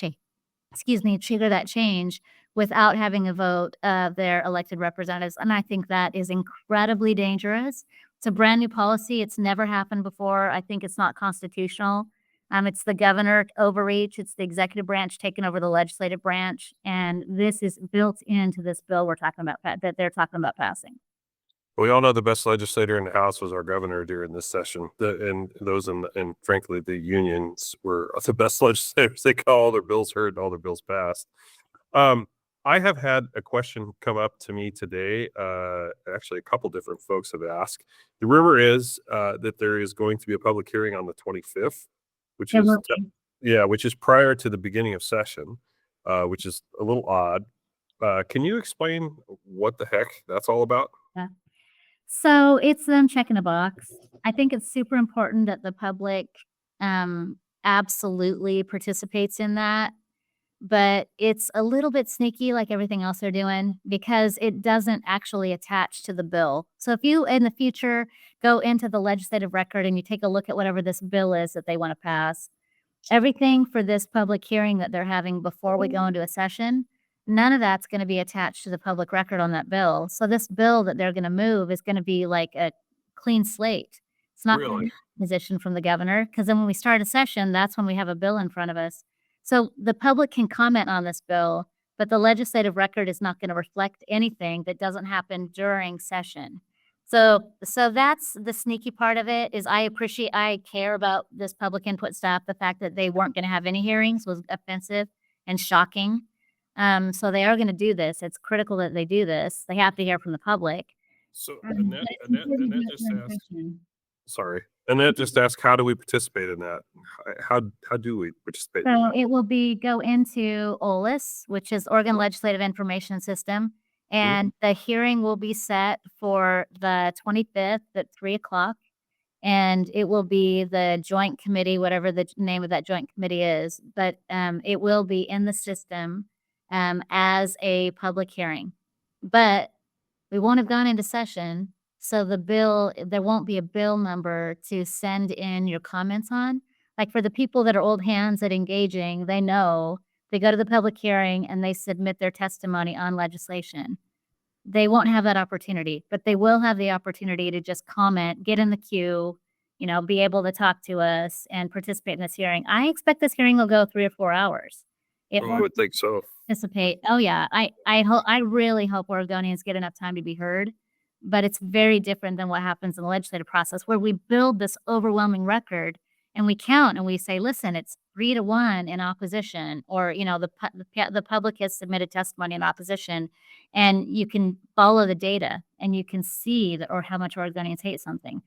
change without having a vote of their elected representatives. And I think that is incredibly dangerous. It's a brand new policy. It's never happened before. I think it's not constitutional. It's the governor overreach. It's the executive branch taking over the legislative branch. And this is built into this bill we're talking about, that they're talking about passing. We all know the best legislator in the House was our governor during this session. And frankly, the unions were the best legislators. They got all their bills heard and all their bills passed. I have had a question come up to me today. Actually, a couple different folks have asked. The rumor is that there is going to be a public hearing on the 25th, which is prior to the beginning of session, which is a little odd. Can you explain what the heck that's all about? Yeah. So it's them checking a box. I think it's super important that the public absolutely participates in that. But it's a little bit sneaky, like everything else they're doing, because it doesn't actually attach to the bill. So if you in the future go into the legislative record and you take a look at whatever this bill is that they want to pass, everything for this public hearing that they're having before we go into a session, none of that's going to be attached to the public record on that bill. So this bill that they're going to move is going to be like a clean slate. It's not going to be a position from the governor, because then when we start a session, that's when we have a bill in front of us. So the public can comment on this bill, but the legislative record is not going to reflect anything that doesn't happen during session. So that's the sneaky part of it. Is I care about this public input stuff. The fact that they weren't going to have any hearings was offensive and shocking. So they are going to do this. It's critical that they do this. They have to hear from the public. So Annette just asked, how do we participate in that? How do we participate? So it will go into OLIS, which is Oregon Legislative Information System, and the hearing will be set for the 25th at 3:00, and it will be the joint committee, whatever the name of that joint committee is, but it will be in the system as a public hearing. But we won't have gone into session, So there won't be a bill number to send in your comments on. Like for the people that are old hands at engaging, they know they go to the public hearing and they submit their testimony on legislation. They won't have that opportunity, but they will have the opportunity to just comment, get in the queue, be able to talk to us and participate in this hearing. I expect this hearing will go 3 or 4 hours. It I won't would think so. participate. Oh yeah, I really hope Oregonians get enough time to be heard, but it's very different than what happens in the legislative process where we build this overwhelming record and we count and we say, listen, it's 3-1 in opposition, or the public has submitted testimony in opposition, and you can follow the data and you can see or how much Oregonians hate something.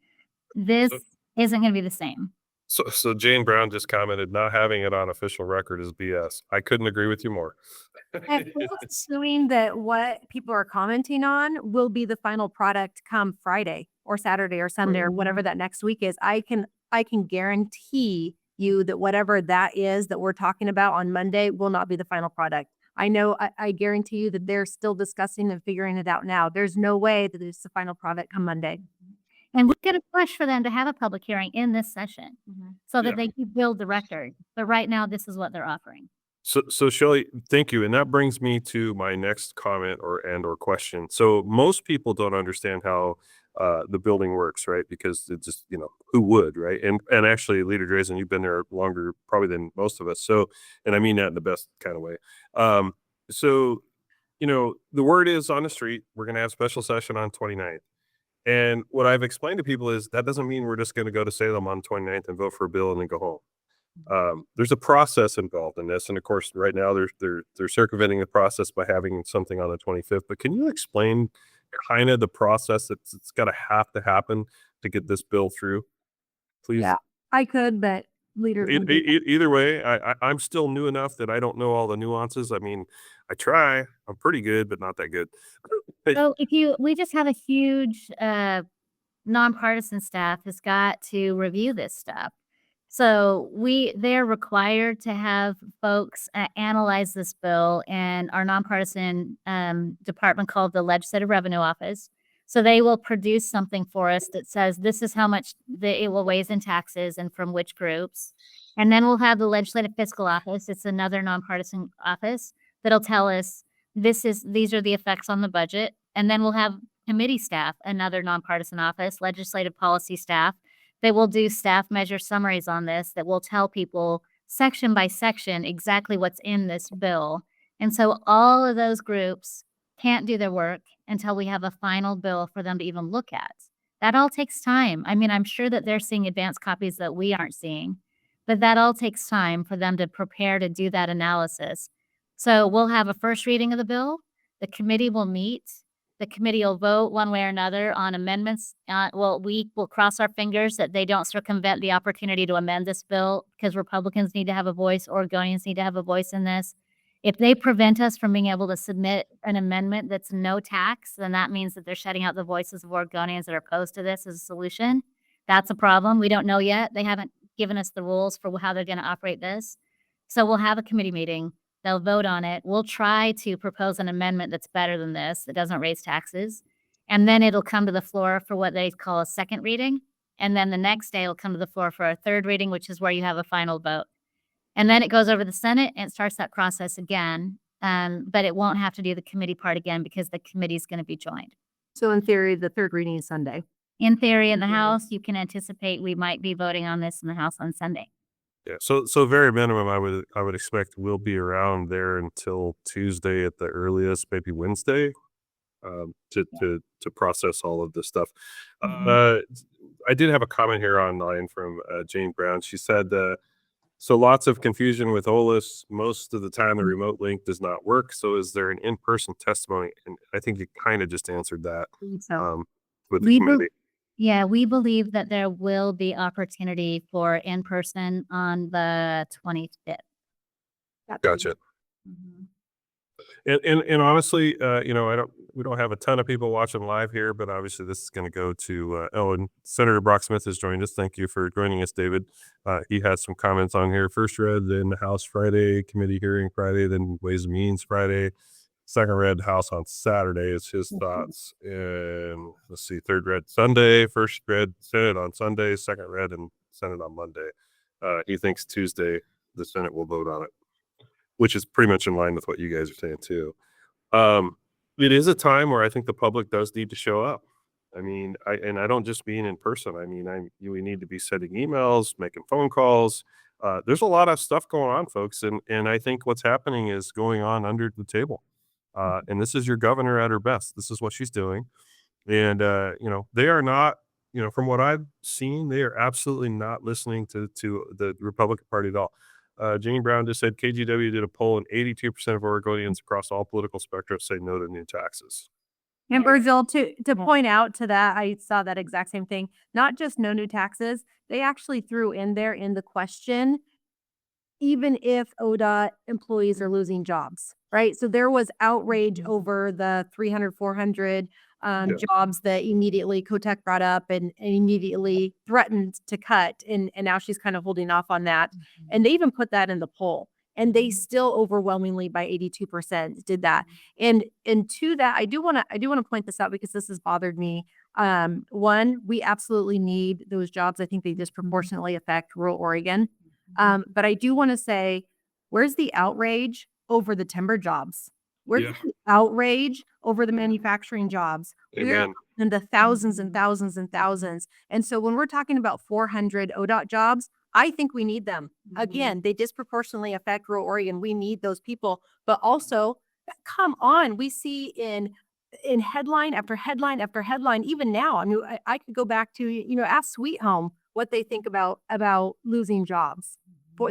This isn't going to be the same. So Jane Brown just commented, not having it on official record is BS. I couldn't agree with you more. And we're assuming that what people are commenting on will be the final product come Friday or Saturday or Sunday or whatever that next week is. I can guarantee you that whatever that is that we're talking about on Monday will not be the final product. I know, I guarantee you that they're still discussing and figuring it out now. There's no way that it's the final product come Monday. And we're going to push for them to have a public hearing in this session so that Yeah. they can build the record. But right now, this is what they're offering. So Shelley, thank you. And that brings me to my next comment or question. So most people don't understand how the building works, right? Because it's just, who would, right? And actually, Leader Drazan, you've been there longer probably than most of us. So, and I mean that in the best kind of way. So, the word is on the street, we're going to have special session on 29th. And what I've explained to people is that doesn't mean we're just going to go to Salem on 29th and vote for a bill and then go home. There's a process involved in this, and of course, right now they're circumventing the process by having something on the 25th. But can you explain kind of the process that's got to happen to get this bill through, please? Yeah, I could, but leaders. Either way, I'm still new enough that I don't know all the nuances. I mean, I try. I'm pretty good, but not that good. So we just have a huge nonpartisan staff has got to review this stuff. So they're required to have folks analyze this bill in our nonpartisan department called the Legislative Revenue Office. So they will produce something for us that says this is how much it will raise in taxes and from which groups. And then we'll have the Legislative Fiscal Office. It's another nonpartisan office that'll tell us these are the effects on the budget. And then we'll have committee staff, another nonpartisan office, legislative policy staff. They will do staff measure summaries on this that will tell people section by section exactly what's in this bill. And so all of those groups can't do their work until we have a final bill for them to even look at. That all takes time. I mean, I'm sure that they're seeing advanced copies that we aren't seeing, but that all takes time for them to prepare to do that analysis. So we'll have a first reading of the bill. The committee will meet. The committee will vote one way or another on amendments. We will cross our fingers that they don't circumvent the opportunity to amend this bill, because Republicans need to have a voice, Oregonians need to have a voice in this. If they prevent us from being able to submit an amendment that's no tax, then that means that they're shutting out the voices of Oregonians that are opposed to this as a solution. That's a problem. We don't know yet. They haven't given us the rules for how they're going to operate this. So we'll have a committee meeting. They'll vote on it. We'll try to propose an amendment that's better than this, that doesn't raise taxes. And then it'll come to the floor for what they call a second reading. And then the next day it'll come to the floor for a third reading, which is where you have a final vote. And then it goes over the Senate and it starts that process again. But it won't have to do the committee part again because the committee is going to be joined. So in theory, the third reading is Sunday. In theory, in the House, you can anticipate we might be voting on this in the House on Sunday. Yeah, so very minimum, I would expect we'll be around there until Tuesday at the earliest, maybe Wednesday, to process all of this stuff. I did have a comment here online from Jane Brown. She said, so lots of confusion with OLIS. Most of the time, the remote link does not work. So is there an in-person testimony? And I think you kind of just answered that with the committee. Yeah, we believe that there will be opportunity for in-person on the 25th. Gotcha. And honestly, we don't have a ton of people watching live here, but obviously this is going to go to and Senator Brock Smith has joined us. Thank you for joining us, David. He has some comments on here. First read in the House Friday, committee hearing Friday, then Ways and Means Friday, Second read House on Saturday is his thoughts. And let's see, third read Sunday, first read Senate on Sunday, second read and Senate on Monday. He thinks Tuesday the Senate will vote on it, which is pretty much in line with what you guys are saying too. It is a time where I think the public does need to show up. I mean, I don't just mean in person. I mean, we need to be sending emails, making phone calls. There's a lot of stuff going on, folks, and I think what's happening is going on under the table. And this is your governor at her best. This is what she's doing, and they are not. From what I've seen, they are absolutely not listening to the Republican Party at all. Jane Brown just said KGW did a poll and 82% of Oregonians across all political spectra say no to new taxes. And Virgil, to point out to that, I saw that exact same thing. Not just no new taxes, they actually threw in there in the question, even if ODOT employees are losing jobs, right? So there was outrage over the 300, 400 jobs that immediately Kotek brought up and immediately threatened to cut. And now she's kind of holding off on that. And they even put that in the poll. And they still overwhelmingly by 82% did that. And to that, I do want to point this out because this has bothered me. One, we absolutely need those jobs. I think they disproportionately affect rural Oregon. But I do want to say, where's the outrage over the timber jobs? Where's the outrage over the manufacturing jobs? We're in the thousands and thousands and thousands. And so when we're talking about 400 ODOT jobs, I think we need them. Again, they disproportionately affect rural Oregon. We need those people, but also, come on, we see in headline after headline after headline, even now. I mean, I could go back to, ask Sweet Home what they think about losing jobs.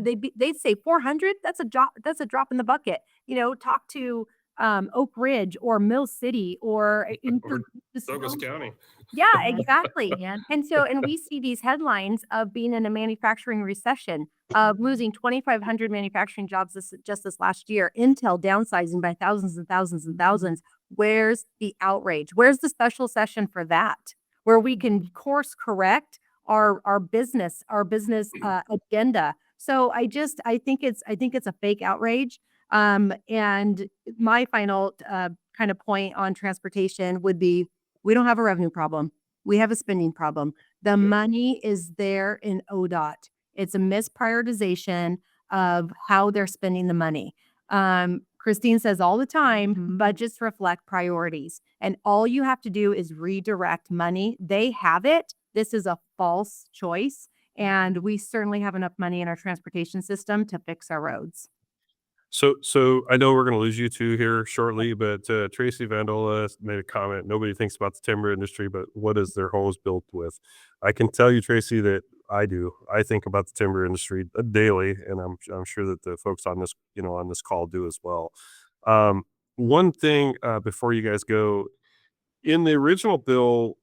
They'd say 400, that's a drop in the bucket. Talk to Oak Ridge or Mill City or Douglas County. Yeah, exactly. And we see these headlines of being in a manufacturing recession, of losing 2,500 manufacturing jobs just this last year, Intel downsizing by thousands and thousands and thousands. Where's the outrage? Where's the special session for that? Where we can course correct our business agenda. So I think it's a fake outrage. And my final kind of point on transportation would be, we don't have a revenue problem. We have a spending problem. The money is there in ODOT. It's a misprioritization of how they're spending the money. Christine says all the time, budgets reflect priorities. And all you have to do is redirect money. They have it. This is a false choice. And we certainly have enough money in our transportation system to fix our roads. So I know we're going to lose you two here shortly, but Tracy Vandola made a comment. Nobody thinks about the timber industry, but what is their homes built with? I can tell you, Tracy, that I do. I think about the timber industry daily, and I'm sure that the folks on this call do as well. One thing before you guys go, in the original bill,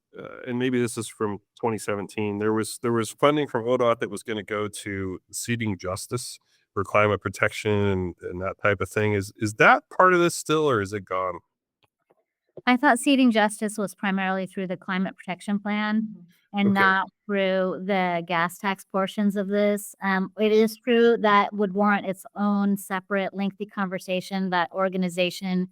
and maybe this is from 2017, there was funding from ODOT that was going to go to seeding justice for climate protection and that type of thing. Is that part of this still, or is it gone? I thought seeding justice was primarily through the climate protection plan and not through the gas tax portions of this. It is true that would warrant its own separate lengthy conversation. That organization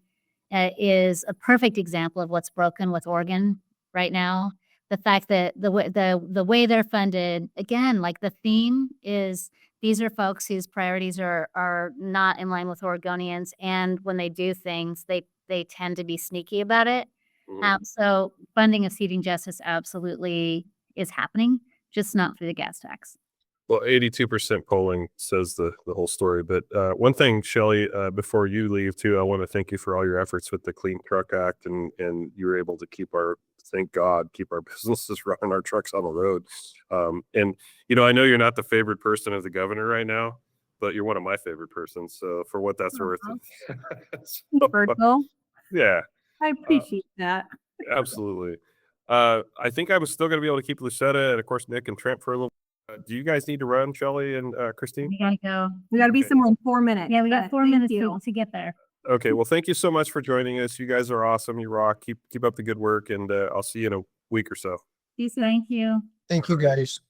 is a perfect example of what's broken with Oregon right now. The fact that the way they're funded, again, like the theme is, these are folks whose priorities are not in line with Oregonians, and when they do things, they tend to be sneaky about it. So funding of seeding justice absolutely is happening, just not through the gas tax. Well, 82% polling says the whole story. But one thing, Shelley, before you leave too, I want to thank you for all your efforts with the Clean Truck Act, and you were able to thank God, keep our businesses running, our trucks on the road. And I know you're not the favorite person of the governor right now, but you're one of my favorite persons. So for what that's worth. Virgil. Yeah. I appreciate that. Absolutely. I think I was still going to be able to keep Lucetta and of course Nick and Trent for a little. Do you guys need to run, Shelley and Christine? We gotta go. We got to be somewhere in 4 minutes. Yeah, we got 4 Thank minutes you. to get there. Okay, well, thank you so much for joining us. You guys are awesome. You rock. Keep up the good work, and I'll see you in a week or so. Thank you. Thank you, guys.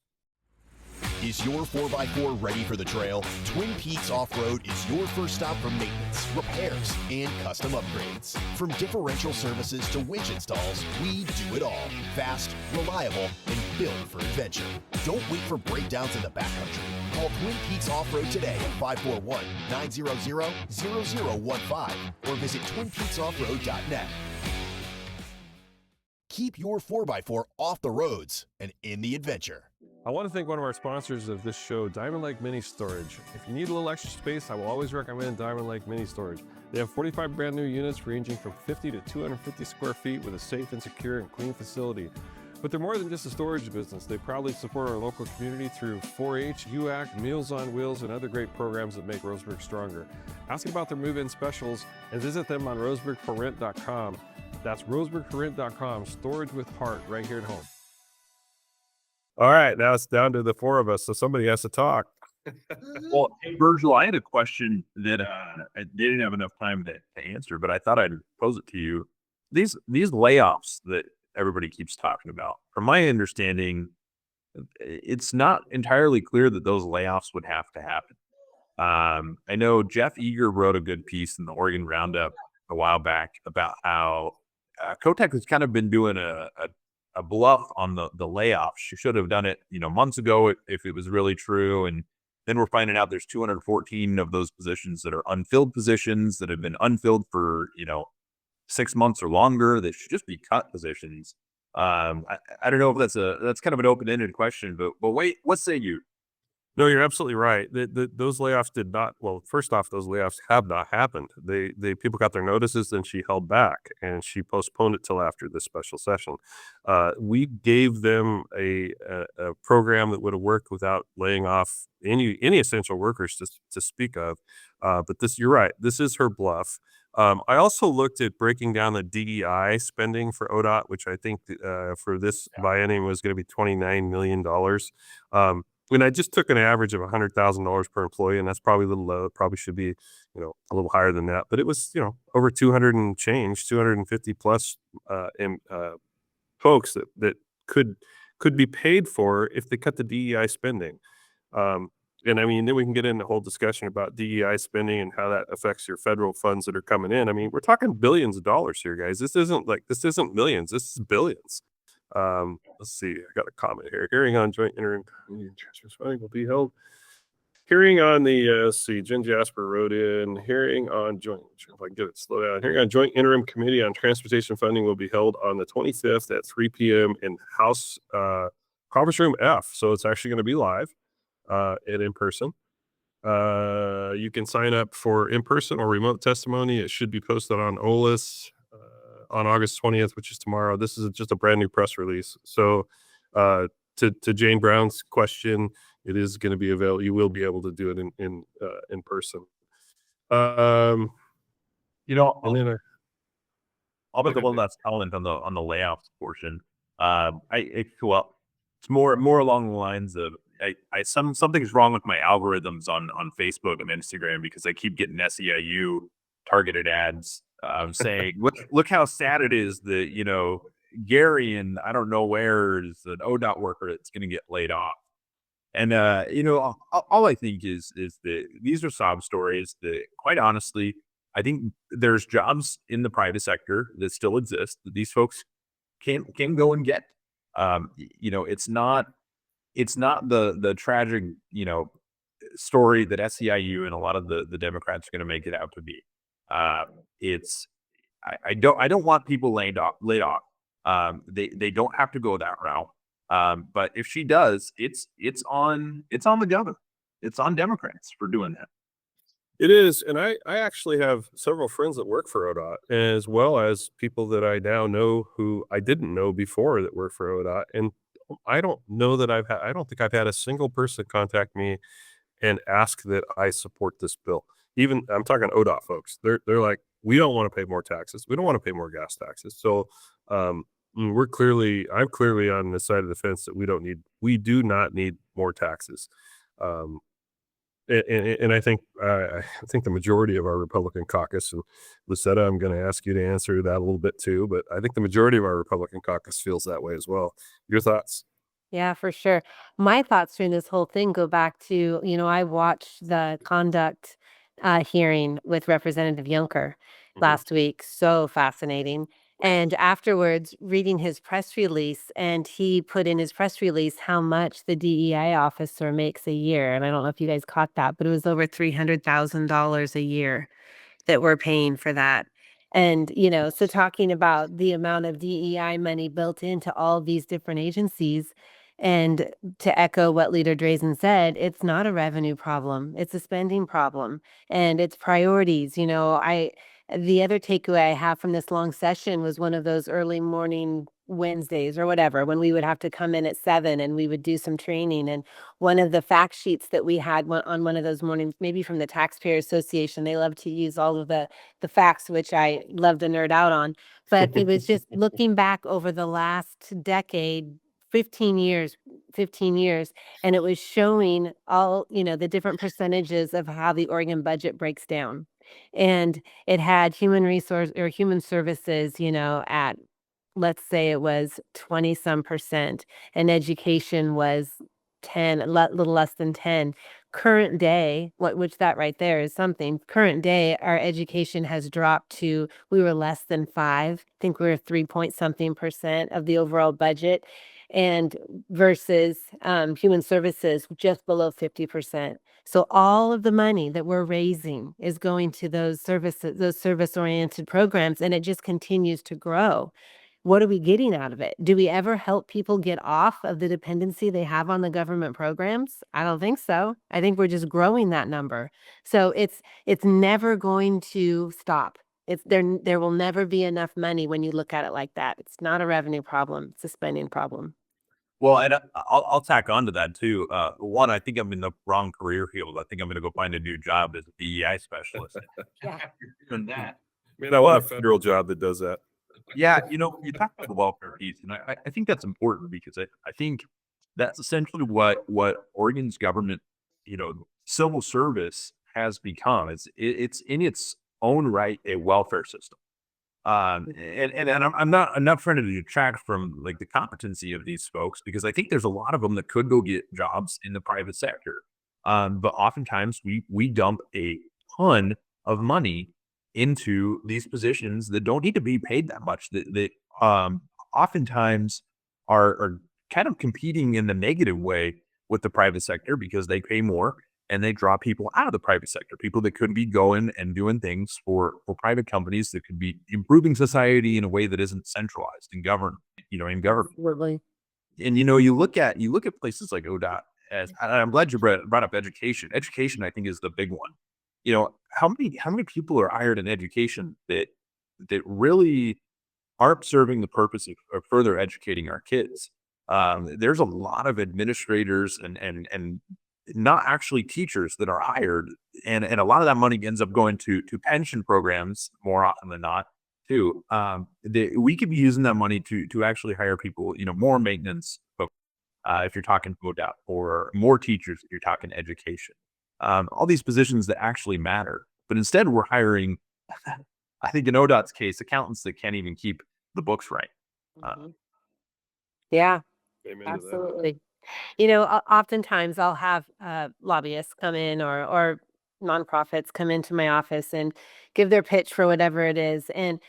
Is your 4x4 ready for the trail? Twin Peaks Off-Road is your first stop for maintenance, repairs, and custom upgrades. From differential services to winch installs, we do it all. Fast, reliable, and built for adventure. Don't wait for breakdowns in the backcountry. Call Twin Peaks Off-Road today at 541-900-0015 or visit twinpeaksoffroad.net. Keep your 4x4 off the roads and in the adventure. I want to thank one of our sponsors of this show, Diamond Lake Mini Storage. If you need a little extra space, I will always recommend Diamond Lake Mini Storage. They have 45 brand new units ranging from 50 to 250 square feet with a safe and secure and clean facility. But they're more than just a storage business. They proudly support our local community through 4-H, UAC, Meals on Wheels, and other great programs that make Roseburg stronger. Ask about their move-in specials and visit them on roseburgforrent.com. That's roseburgforrent.com. Storage with heart right here at home. All right, now it's down to the four of us, so somebody has to talk. Well, hey, Virgil, I had a question that I didn't have enough time to answer, but I thought I'd pose it to you. These layoffs that everybody keeps talking about, from my understanding, it's not entirely clear that those layoffs would have to happen. I know Jeff Eager wrote a good piece in the Oregon Roundup a while back about how Kotek has kind of been doing a bluff on the layoffs. She should have done it, months ago if it was really true. And then we're finding out there's 214 of those positions that are unfilled positions that have been unfilled for, 6 months or longer. That should just be cut positions. I don't know if that's kind of an open-ended question, but wait, what say you? No, you're absolutely right. Those layoffs did not. Well, first off, those layoffs have not happened. People got their notices, and she held back, and she postponed it till after this special session. We gave them a program that would have worked without laying off any essential workers to speak of. But you're right. This is her bluff. I also looked at breaking down the DEI spending for ODOT, which I think for this biennium was going to be $29 million. And I just took an average of $100,000 per employee, and that's probably a little low. It probably should be, a little higher than that. But it was, over 200 and change, 250 plus folks that could be paid for if they cut the DEI spending. And I mean, then we can get into a whole discussion about DEI spending and how that affects your federal funds that are coming in. I mean, we're talking billions of dollars here, guys. This isn't millions. This is billions. Let's see. I got a comment here. Hearing on joint interim transfer funding will be held. Hearing on the let's see. Jen Jasper wrote in. Hearing on joint. If I can get it slow down. Hearing on joint interim committee on transportation funding will be held on the 25th at 3 p.m. in House Conference Room F. So it's actually going to be live and in person. You can sign up for in person or remote testimony. It should be posted on OLIS. On August 20th, which is tomorrow. This is just a brand new press release. So to Jane Brown's question, it is going to be available. You will be able to do it in person. I'll bet the one that's talent on the layoffs portion. It's more along the lines of something's wrong with my algorithms on Facebook and Instagram because I keep getting SEIU targeted ads. Saying, look how sad it is that, Gary and I don't know where is an ODOT worker that's going to get laid off. And, all I think is that these are sob stories that, quite honestly, I think there's jobs in the private sector that still exist that these folks can go and get. It's not the tragic, story that SEIU and a lot of the Democrats are going to make it out to be. I don't want people laid off. They don't have to go that route. But if she does, it's on the governor. It's on Democrats for doing that. It is. And I actually have several friends that work for ODOT, as well as people that I now know who I didn't know before that work for ODOT. And I don't know that I don't think I've had a single person contact me and ask that I support this bill. Even I'm talking ODOT folks. They're like, we don't want to pay more taxes. We don't want to pay more gas taxes. So I'm clearly on the side of the fence that we do not need more taxes. And I think the majority of our Republican caucus, and Lucetta, I'm going to ask you to answer that a little bit too, but I think the majority of our Republican caucus feels that way as well. Your thoughts? Yeah, for sure. My thoughts during this whole thing go back to, I watched the conduct hearing with Representative Yunker Mhm. last week. So fascinating. And afterwards, reading his press release, and he put in his press release how much the DEI officer makes a year. And I don't know if you guys caught that, but it was over $300,000 a year that we're paying for that. And, so talking about the amount of DEI money built into all these different agencies, and to echo what Leader Drazan said, it's not a revenue problem, it's a spending problem, and it's priorities. The other takeaway I have from this long session was one of those early morning Wednesdays or whatever, when we would have to come in at 7 and we would do some training. And one of the fact sheets that we had on one of those mornings, maybe from the Taxpayer Association, they love to use all of the facts, which I love to nerd out on. But it was just looking back over the last decade, 15 years, 15 years, and it was showing all, the different percentages of how the Oregon budget breaks down. And it had human resource or human services, at, let's say it was 20 some percent, and education was 10, little less than 10. Current day, which that right there is something. Current day, our education has dropped to, we were less than 5. I think we were 3 point something percent of the overall budget, and versus human services just below 50%. So all of the money that we're raising is going to those services, those service-oriented programs, and it just continues to grow. What are we getting out of it? Do we ever help people get off of the dependency they have on the government programs? I don't think so. I think we're just growing that number. So it's never going to stop. There will never be enough money when you look at it like that. It's not a revenue problem, it's a spending problem. Well, and I'll tack on to that too. One, I think I'm in the wrong career field. I think I'm going to go find a new job as a DEI specialist. Yeah. Doing that. I mean, I want a federal job that does that. Yeah, you talk about the welfare piece, and I think that's important because I think that's essentially what Oregon's government, civil service has become. It's in its own right a welfare system. And I'm not trying to detract from like the competency of these folks because I think there's a lot of them that could go get jobs in the private sector. But oftentimes we dump a ton of money into these positions that don't need to be paid that much. That oftentimes are kind of competing in the negative way with the private sector because they pay more and they draw people out of the private sector, people that could be going and doing things for private companies that could be improving society in a way that isn't centralized and governed, in government. Absolutely. And you look at places like ODOT as, and I'm glad you brought up education. Education, I think, is the big one. How many people are hired in education that really aren't serving the purpose of further educating our kids? There's a lot of administrators and not actually teachers that are hired, and a lot of that money ends up going to pension programs more often than not too. We could be using that money to actually hire people, more maintenance folks, if you're talking ODOT, or more teachers if you're talking education. All these positions that actually matter, but instead we're hiring, I think in ODOT's case, accountants that can't even keep the books right. Mhm. Yeah, Amen to that. absolutely. Oftentimes I'll have lobbyists come in, or nonprofits come into my office and give their pitch for whatever it is. And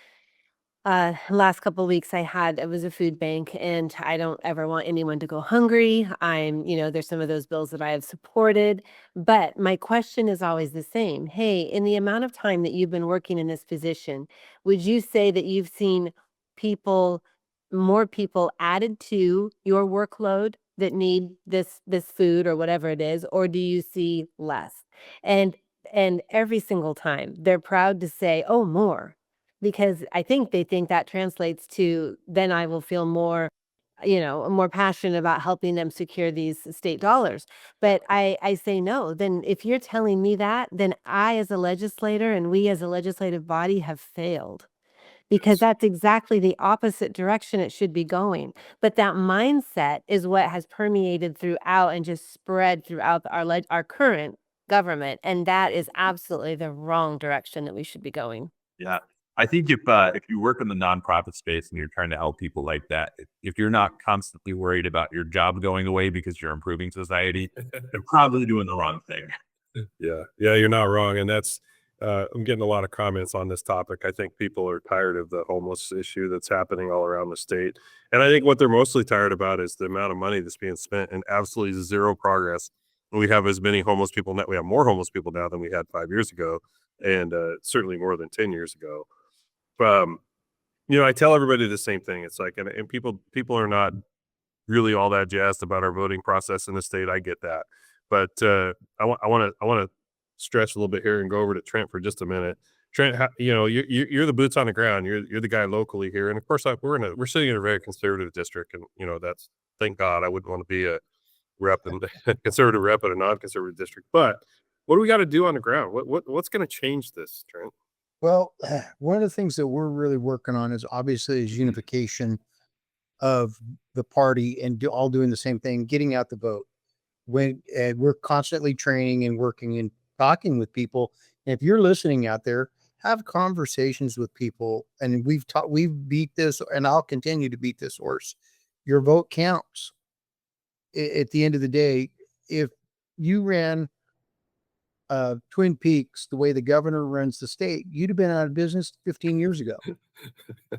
last couple of weeks it was a food bank, and I don't ever want anyone to go hungry. There's some of those bills that I have supported, but my question is always the same. Hey, in the amount of time that you've been working in this position, would you say that you've seen people, more people added to your workload that need this food or whatever it is, or do you see less? And and every single time they're proud to say, "Oh, more." Because I think they think that translates to, then I will feel more passionate about helping them secure these state dollars. But I say no. Then if you're telling me that, then I as a legislator and we as a legislative body have failed. Because Yes. that's exactly the opposite direction it should be going. But that mindset is what has permeated throughout and just spread throughout our current government. And that is absolutely the wrong direction that we should be going. Yeah. I think if you work in the nonprofit space and you're trying to help people like that, if you're not constantly worried about your job going away because you're improving society, you're probably doing the wrong thing. Yeah, you're not wrong, and that's I'm getting a lot of comments on this topic. I think people are tired of the homeless issue that's happening all around the state, and I think what they're mostly tired about is the amount of money that's being spent and absolutely zero progress. We have as many homeless people now. We have more homeless people now than we had 5 years ago, and certainly more than 10 years ago. Um, I tell everybody the same thing. It's like, and people are not really all that jazzed about our voting process in the state. I get that, but I want to stretch a little bit here and go over to Trent for just a minute. Trent, you're the boots on the ground. You're the guy locally here, and of course, we're sitting in a very conservative district, and that's, thank God. I wouldn't want to be a rep and conservative rep in a non-conservative district. But what do we got to do on the ground? What's going to change this, Trent? Well, one of the things that we're really working on is obviously is unification of the party and all doing the same thing, getting out the vote. When we're constantly training and working and talking with people. And if you're listening out there, have conversations with people. And we've beat this, and I'll continue to beat this horse. Your vote counts. At the end of the day, if you ran Twin Peaks the way the governor runs the state, you'd have been out of business 15 years ago.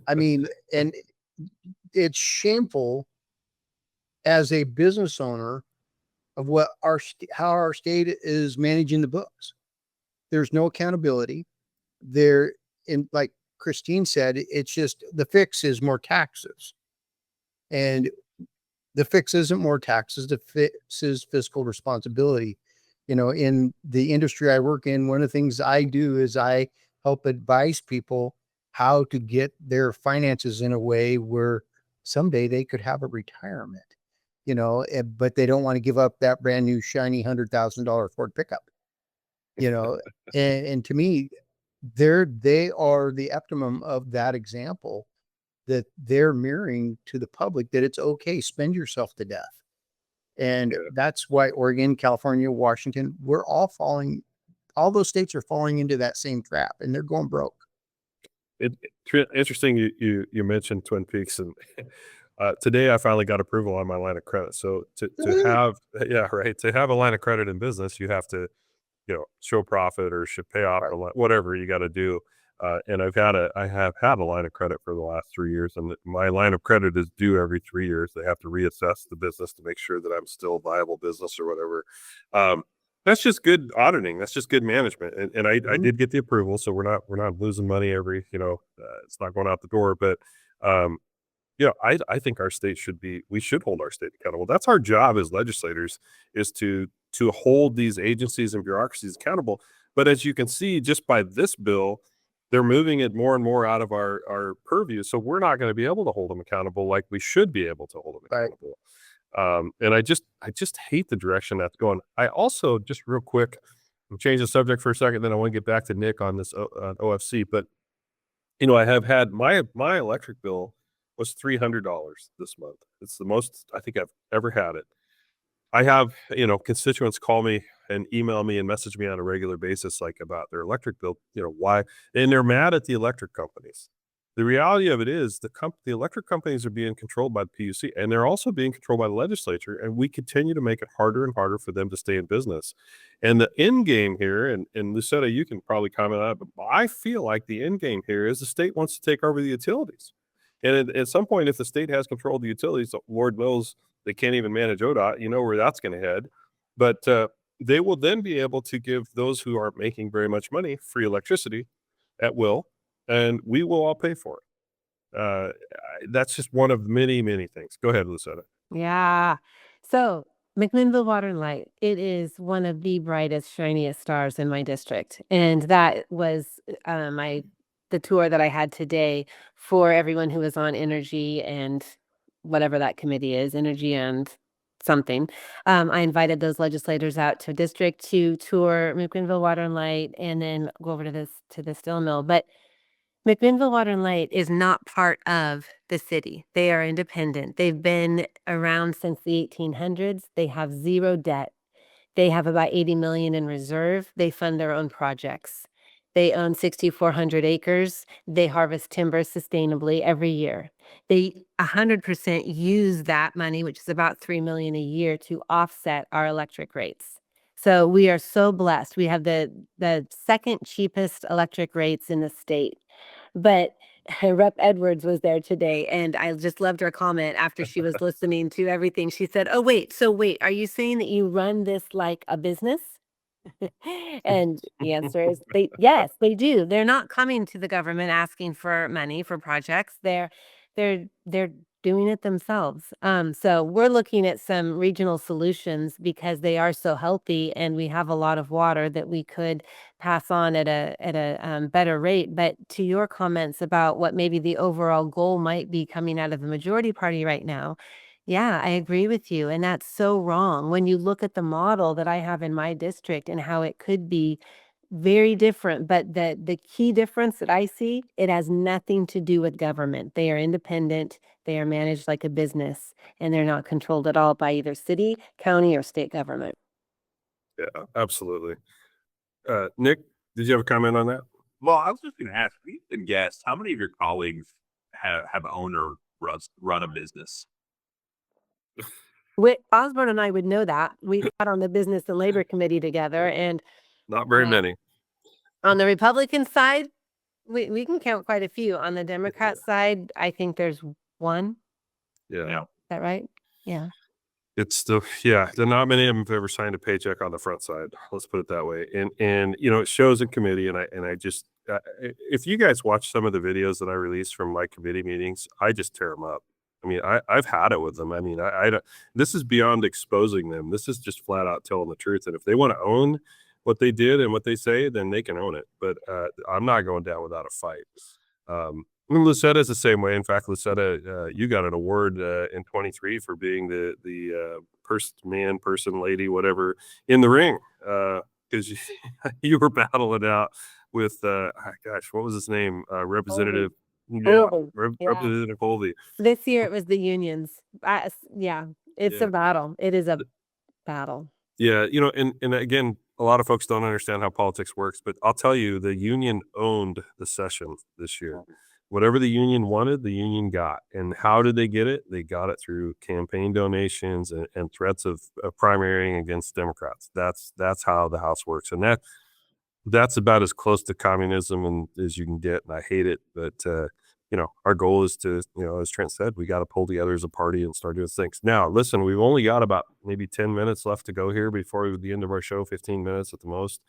I mean, and it's shameful as a business owner of what how our state is managing the books. There's no accountability there. In, like Christine said, it's just the fix is more taxes, and the fix isn't more taxes. The fix is fiscal responsibility. In the industry I work in, one of the things I do is I help advise people how to get their finances in a way where someday they could have a retirement, but they don't want to give up that brand new shiny $100,000 Ford pickup, and to me, they are the optimum of that example that they're mirroring to the public, that it's okay, spend yourself to death. And that's why Oregon, California, Washington, all those states are falling into that same trap, and they're going broke. Interesting. You mentioned Twin Peaks, and today I finally got approval on my line of credit. So to have a line of credit in business, you have to, show profit or should pay off whatever you got to do. And I have had a line of credit for the last 3 years, and my line of credit is due every 3 years. They have to reassess the business to make sure that I'm still a viable business or whatever. That's just good auditing. That's just good management. And I did get the approval, so we're not losing money it's not going out the door. But I think our state we should hold our state accountable. That's our job as legislators, is to hold these agencies and bureaucracies accountable. But as you can see, just by this bill, they're moving it more and more out of our purview. So we're not going to be able to hold them accountable like we should be able to hold them accountable. And I just hate the direction that's going. I also, just real quick, change the subject for a second, then I want to get back to Nick on this OFC. But I have had my electric bill was $300 this month. It's the most I think I've ever had it. I have constituents call me and email me and message me on a regular basis, like, about their electric bill. Why? And they're mad at the electric companies. The reality of it is the electric companies are being controlled by the PUC, and they're also being controlled by the legislature, and we continue to make it harder and harder for them to stay in business. And the end game here, and Lucetta, you can probably comment on it, but I feel like the end game here is the state wants to take over the utilities. And at some point, if the state has control of the utilities, Lord knows they can't even manage ODOT. You know where that's going to head. But they will then be able to give those who aren't making very much money free electricity at will, and we will all pay for it. That's just one of many, many things. Go ahead, Lucetta. Yeah. So McMinnville Water and Light, it is one of the brightest, shiniest stars in my district. And that was the tour that I had today for everyone who was on energy and whatever that committee is, energy and something. I invited those legislators out to district to tour McMinnville Water and Light, and then go over to the steel mill. But McMinnville Water and Light is not part of the city. They are independent. They've been around since the 1800s. They have zero debt. They have about $80 million in reserve. They fund their own projects. They own 6,400 acres. They harvest timber sustainably every year. They 100% use that money, which is about $3 million a year, to offset our electric rates. So we are so blessed. We have the second cheapest electric rates in the state. But Rep. Edwards was there today, and I just loved her comment after she was listening to everything. She said, "Oh, wait, are you saying that you run this like a business?" And the answer is yes, they do. They're not coming to the government asking for money for projects. They're doing it themselves. So we're looking at some regional solutions because they are so healthy and we have a lot of water that we could pass on at a better rate. But to your comments about what maybe the overall goal might be coming out of the majority party right now, yeah, I agree with you. And that's so wrong. When you look at the model that I have in my district and how it could be very different, but the key difference that I see, it has nothing to do with government. They are independent, they are managed like a business, and they're not controlled at all by either city, county, or state government. Yeah, absolutely. Nick, did you have a comment on that? Well, I was just going to ask, if you can guess, how many of your colleagues have owned or run a business? Osborne and I would know that. We got on the Business and Labor Committee together, and Not very Uh, many. on the Republican side, we can count quite a few. On the Democrat side, I think there's one. Yeah. Is that right? Yeah. It's still, yeah, not many of them have ever signed a paycheck on the front side. Let's put it that way. And it shows in committee. And I just, if you guys watch some of the videos that I release from my committee meetings, I just tear them up. I mean, I've had it with them. I mean, I don't, this is beyond exposing them. This is just flat out telling the truth. And if they want to own what they did and what they say, then they can own it. But I'm not going down without a fight. And Lucetta is the same way. In fact, Lucetta, you got an award in 23 for being the person, lady, whatever, in the ring because you were battling out with gosh, what was his name? Representative. Yeah, Colby. Yeah. Representative Colby. This year it was the unions. Yeah, it's Yeah. a battle. It is a battle. Yeah, and again, a lot of folks don't understand how politics works, but I'll tell you, the union owned the session this year. Whatever the union wanted, the union got. And how did they get it? They got it through campaign donations and threats of primarying against Democrats. That's how the House works, and that's about as close to communism as you can get. And I hate it, but our goal is to, as Trent said, we got to pull together as a party and start doing things. Now, listen, we've only got about maybe 10 minutes left to go here before the end of our show, 15 minutes at the most.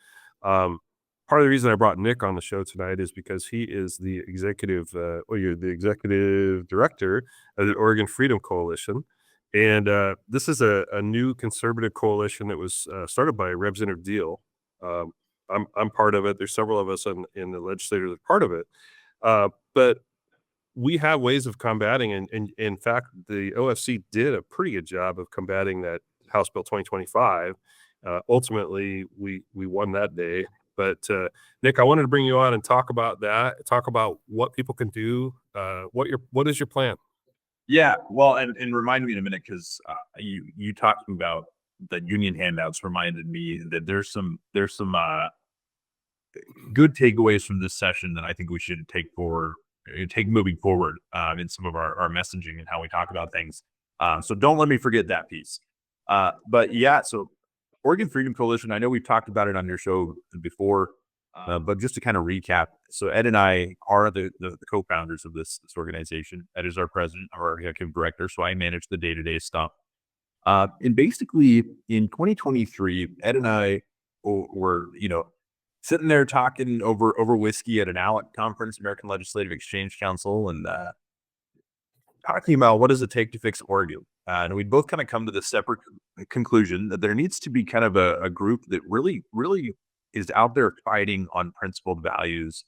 Part of the reason I brought Nick on the show tonight is because he is the executive director of the Oregon Freedom Coalition. And this is a new conservative coalition that was started by Representative Deal. I'm part of it. There's several of us in the legislature that are part of it. But we have ways of combating, and in fact, the OFC did a pretty good job of combating that House Bill 2025. Ultimately, we won that day. But Nick, I wanted to bring you on and talk about that. Talk about what people can do. What is your plan? Yeah, well, and remind me in a minute because you talking about the union handouts reminded me that there's some good takeaways from this session that I think we should take moving forward in some of our messaging and how we talk about things. So don't let me forget that piece. But yeah, so Oregon Freedom Coalition, I know we've talked about it on your show before, but just to kind of recap. So Ed and I are the co-founders of this organization. Ed is our president, our executive director. So I manage the day-to-day stuff. And basically in 2023, Ed and I were, sitting there talking over whiskey at an ALEC conference, American Legislative Exchange Council, and talking about what does it take to fix Oregon. And we'd both kind of come to the separate conclusion that there needs to be kind of a group that really, really is out there fighting on principled values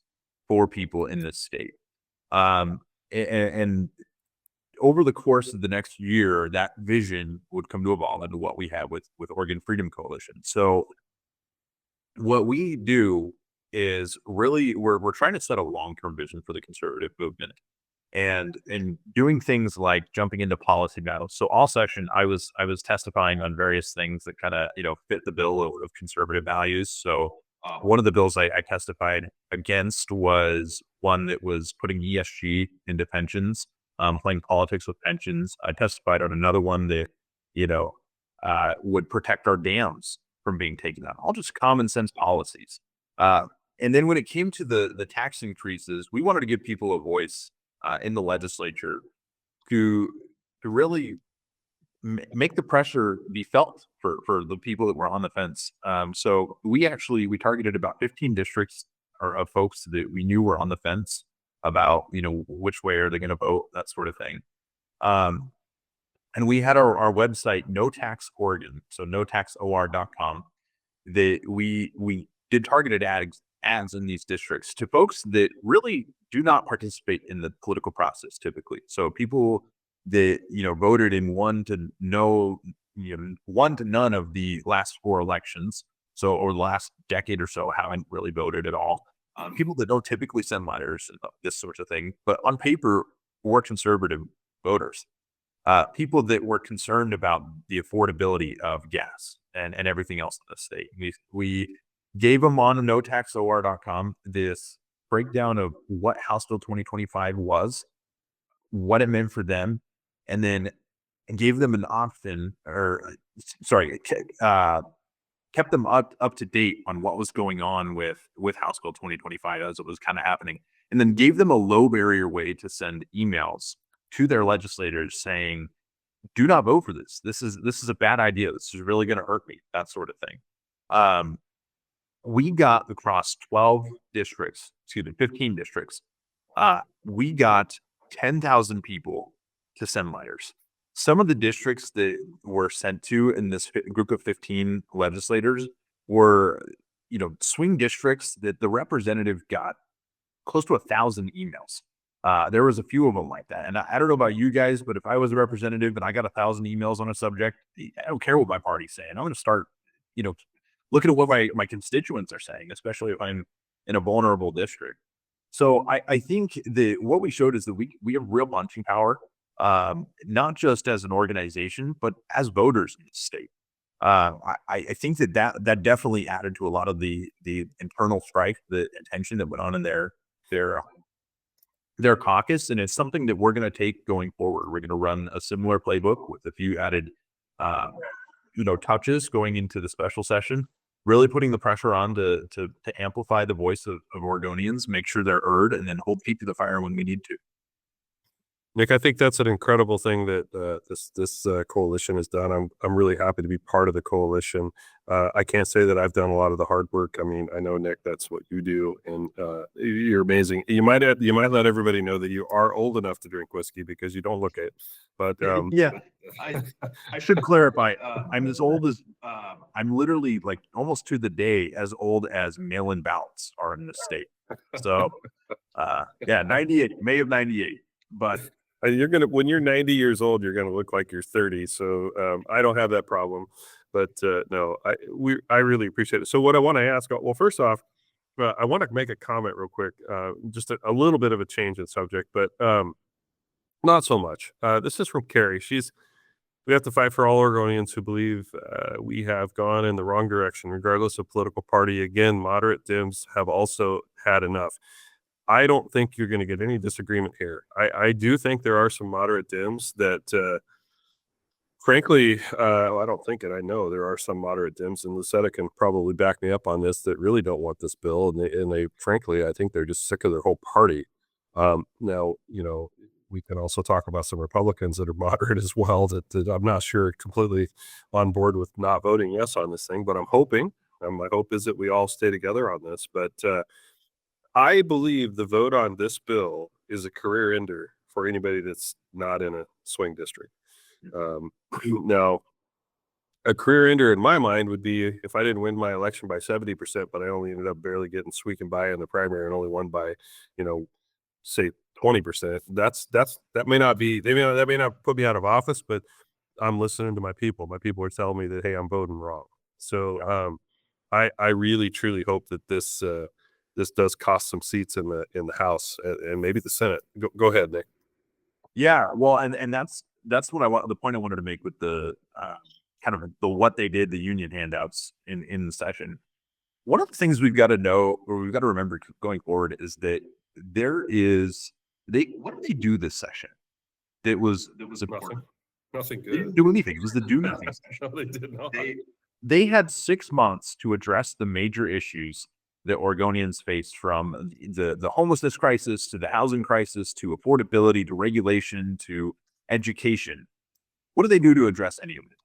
for people in this state. And over the course of the next year, that vision would come to evolve into what we have with Oregon Freedom Coalition. So what we do is really we're trying to set a long-term vision for the conservative movement. And doing things like jumping into policy battles. So all session, I was testifying on various things that kind of fit the bill of conservative values. So One of the bills I testified against was one that was putting ESG into pensions, playing politics with pensions. I testified on another one that, would protect our dams from being taken out. All just common sense policies. And then when it came to the tax increases, we wanted to give people a voice in the legislature to really make the pressure be felt for the people that were on the fence. So we targeted about 15 districts of folks that we knew were on the fence about, which way are they going to vote, that sort of thing. And we had our website, No Tax Oregon, so notaxor.com, that we did targeted ads in these districts to folks that really do not participate in the political process typically. So people that voted in one to none of the last 4 elections, or the last decade or so haven't really voted at all. People that don't typically send letters and this sort of thing, but on paper were conservative voters. People that were concerned about the affordability of gas and everything else in the state. We gave them on notaxor.com this breakdown of what House Bill 2025 was, what it meant for them, and then gave them an option, kept them up to date on what was going on with House Bill 2025 as it was kind of happening, and then gave them a low barrier way to send emails to their legislators saying, do not vote for this. This is a bad idea. This is really going to hurt me, that sort of thing. We got across 15 districts. We got 10,000 people to send letters. Some of the districts that were sent to in this group of 15 legislators were, swing districts that the representative got close to 1,000 emails. There was a few of them like that. And I don't know about you guys, but if I was a representative and I got 1,000 emails on a subject, I don't care what my party's saying. I'm going to start, looking at what my constituents are saying, especially if I'm in a vulnerable district. So I think that what we showed is that we have real punching power, not just as an organization, but as voters in the state. I think that definitely added to a lot of the internal strife, the tension that went on in their caucus, and it's something that we're going to take going forward. We're going to run a similar playbook with a few added, touches going into the special session. Really putting the pressure on to amplify the voice of Oregonians, make sure they're heard, and then hold feet to the fire when we need to. Nick, I think that's an incredible thing that this coalition has done. I'm really happy to be part of the coalition. I can't say that I've done a lot of the hard work. I mean, I know, Nick, that's what you do, and you're amazing. You might let everybody know that you are old enough to drink whiskey because you don't look it. But yeah, I should clarify. I'm as old as I'm literally like almost to the day as old as mail-in ballots are in the state. So 98, May of 98, but. When you're 90 years old, you're gonna look like you're 30. So I don't have that problem, but no, I really appreciate it. So what I want to ask, well, first off, I want to make a comment real quick, just a little bit of a change in subject, but not so much. This is from Carrie. We have to fight for all Oregonians who believe we have gone in the wrong direction, regardless of political party. Again, moderate Dems have also had enough. I don't think you're going to get any disagreement here. I do think there are some moderate Dems that, frankly, I don't think it. I know there are some moderate Dems, and Lucetta can probably back me up on this, that really don't want this bill, and they frankly, I think they're just sick of their whole party. Now, we can also talk about some Republicans that are moderate as well that I'm not sure completely on board with not voting yes on this thing, but I'm hoping. My hope is that we all stay together on this, but. I believe the vote on this bill is a career ender for anybody that's not in a swing district. Now, a career ender in my mind would be if I didn't win my election by 70%, but I only ended up barely squeaking by in the primary and only won by, say 20%. That may not be, that may not put me out of office, but I'm listening to my people. My people are telling me that, hey, I'm voting wrong. So I really truly hope that this does cost some seats in the House and maybe the Senate. Go ahead, Nick. Yeah, well, and that's what the point I wanted to make with the kind of the what they did, the union handouts in the session. one of the things we've got to know, or we've got to remember going forward, is that what did they do this session? That was important. Nothing They didn't good. do anything. It was the do nothing session. No, they did not. They had 6 months to address the major issues that Oregonians face, from the homelessness crisis to the housing crisis to affordability to regulation to education. What do they do to address any of it?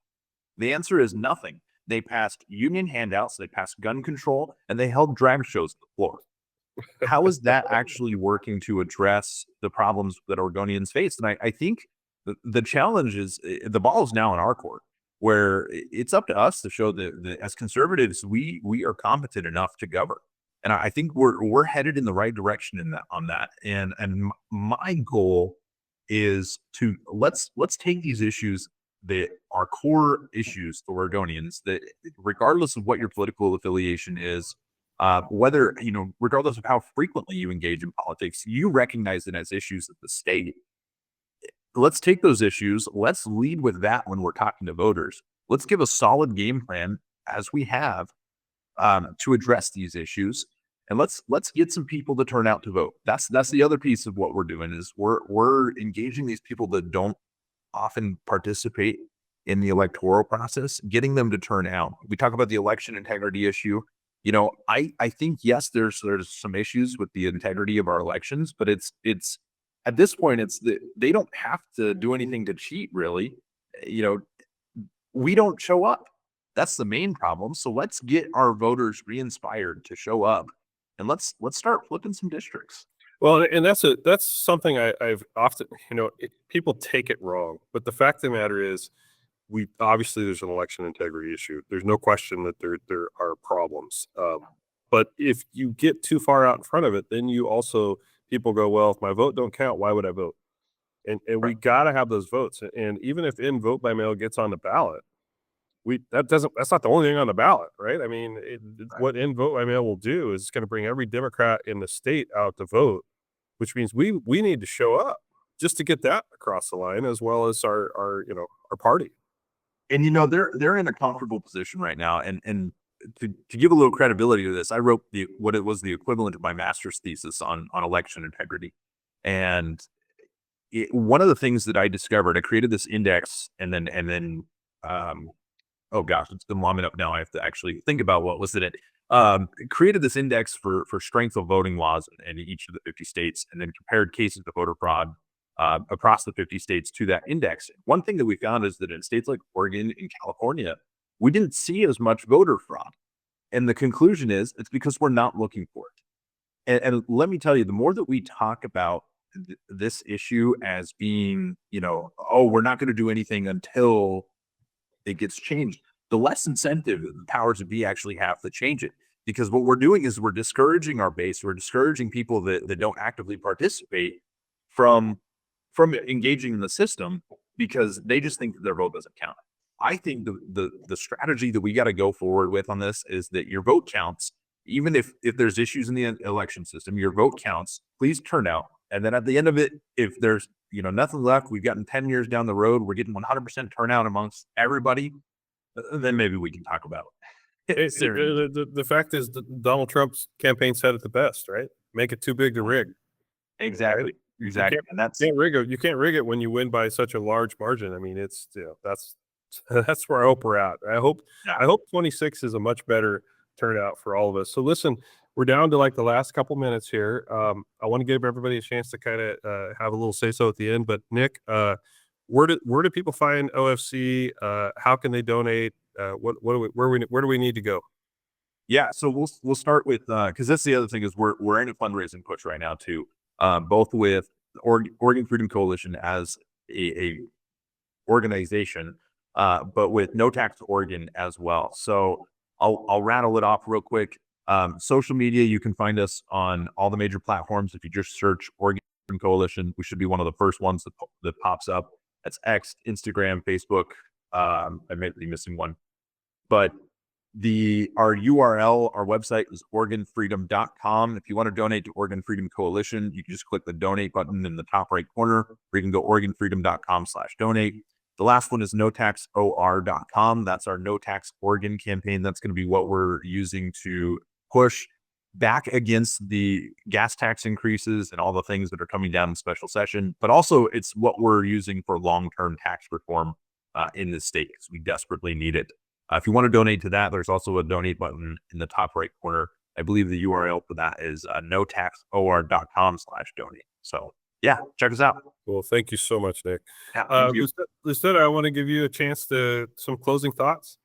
The answer is nothing. They passed union handouts, they passed gun control, and they held drag shows on the floor. How is that actually working to address the problems that Oregonians face? And I think the challenge is, the ball is now in our court, where it's up to us to show that as conservatives, we are competent enough to govern. And I think we're headed in the right direction on that. And my goal is to let's take these issues that are core issues for Oregonians, that regardless of what your political affiliation is, whether, regardless of how frequently you engage in politics, you recognize it as issues of the state. Let's take those issues. Let's lead with that when we're talking to voters. Let's give a solid game plan, as we have, to address these issues. And let's get some people to turn out to vote. That's the other piece of what we're doing, is we're engaging these people that don't often participate in the electoral process, getting them to turn out. We talk about the election integrity issue. I think, yes, there's some issues with the integrity of our elections, but it's at this point, they don't have to do anything to cheat, really. We don't show up. That's the main problem. So let's get our voters re-inspired to show up, and let's start flipping some districts. Well, and that's something I've often, people take it wrong, but the fact of the matter is, obviously there's an election integrity issue. There's no question that there are problems. But if you get too far out in front of it, then people go, well, if my vote don't count, why would I vote? And we got to have those votes. And even if in vote by mail gets on the ballot, that's not the only thing on the ballot, right? I mean, what in vote by mail will do is it's going to bring every Democrat in the state out to vote, which means we need to show up just to get that across the line, as well as our party. And they're in a comfortable position right now. And to give a little credibility to this, I wrote what it was the equivalent of my master's thesis on election integrity. And one of the things that I discovered, I created this index, and then oh gosh, it's been long enough now. I have to actually think about what was in it. Created this index for strength of voting laws in each of the 50 states, and then compared cases of voter fraud across the 50 states to that index. One thing that we found is that in states like Oregon and California, we didn't see as much voter fraud. And the conclusion is it's because we're not looking for it. And let me tell you, the more that we talk about this issue as being, we're not going to do anything until it gets changed, the less incentive the powers that be actually have to change it. Because what we're doing is we're discouraging our base, we're discouraging people that don't actively participate from engaging in the system, because they just think that their vote doesn't count. I think the strategy that we got to go forward with on this is that your vote counts. Even if there's issues in the election system, your vote counts. Please turn out. And then at the end of it, if there's nothing left, we've gotten 10 years down the road, we're getting 100% turnout amongst everybody, then maybe we can talk about it. The fact is that Donald Trump's campaign said it the best, right? Make it too big to rig. Exactly. Right? Exactly. And You can't rig it when you win by such a large margin. I mean, it's that's where I hope we're at. I hope 26 is a much better turnout for all of us. So listen, we're down to like the last couple minutes here. I want to give everybody a chance to kind of have a little say so at the end. But Nick, where do people find OFC? How can they donate? Where do we need to go? Yeah, so we'll start with because that's the other thing, is we're in a fundraising push right now too, both with Oregon Freedom Coalition as a organization, but with No Tax Oregon as well. So I'll rattle it off real quick. Social media, you can find us on all the major platforms. If you just search Oregon Freedom Coalition, we should be one of the first ones that pops up. That's X, Instagram, Facebook. I may be missing one, but our URL, our website is OregonFreedom.com. If you want to donate to Oregon Freedom Coalition, you can just click the donate button in the top right corner, or you can go OregonFreedom.com/donate. The last one is notaxor.com. That's our No Tax Oregon campaign. That's going to be what we're using to push back against the gas tax increases and all the things that are coming down in special session. But also, it's what we're using for long-term tax reform in the state, because we desperately need it. If you want to donate to that, there's also a donate button in the top right corner. I believe the URL for that is notaxor.com/donate. So yeah, check us out. Well, thank you so much, Nick. Yeah, thank you. Lucetta, I want to give you a chance to some closing thoughts.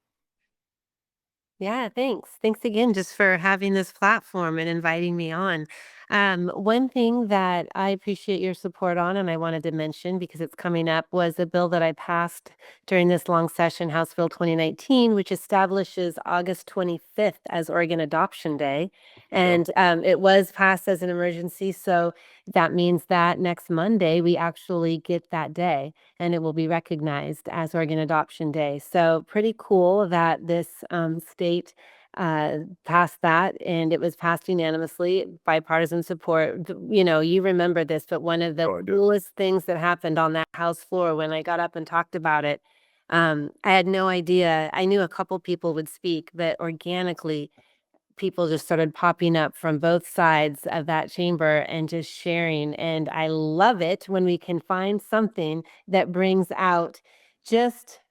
Yeah, thanks. Thanks again just for having this platform and inviting me on. One thing that I appreciate your support on, and I wanted to mention because it's coming up, was a bill that I passed during this long session, House Bill 2019, which establishes August 25th as Oregon Adoption Day. And it was passed as an emergency. So that means that next Monday, we actually get that day and it will be recognized as Oregon Adoption Day. So pretty cool that this state passed that, and it was passed unanimously, bipartisan support. You know, you remember this, but one of the Oh, I do. coolest things that happened on that House floor when I got up and talked about it, I had no idea. I knew a couple people would speak, but organically, people just started popping up from both sides of that chamber and just sharing. And I love it when we can find something that brings out just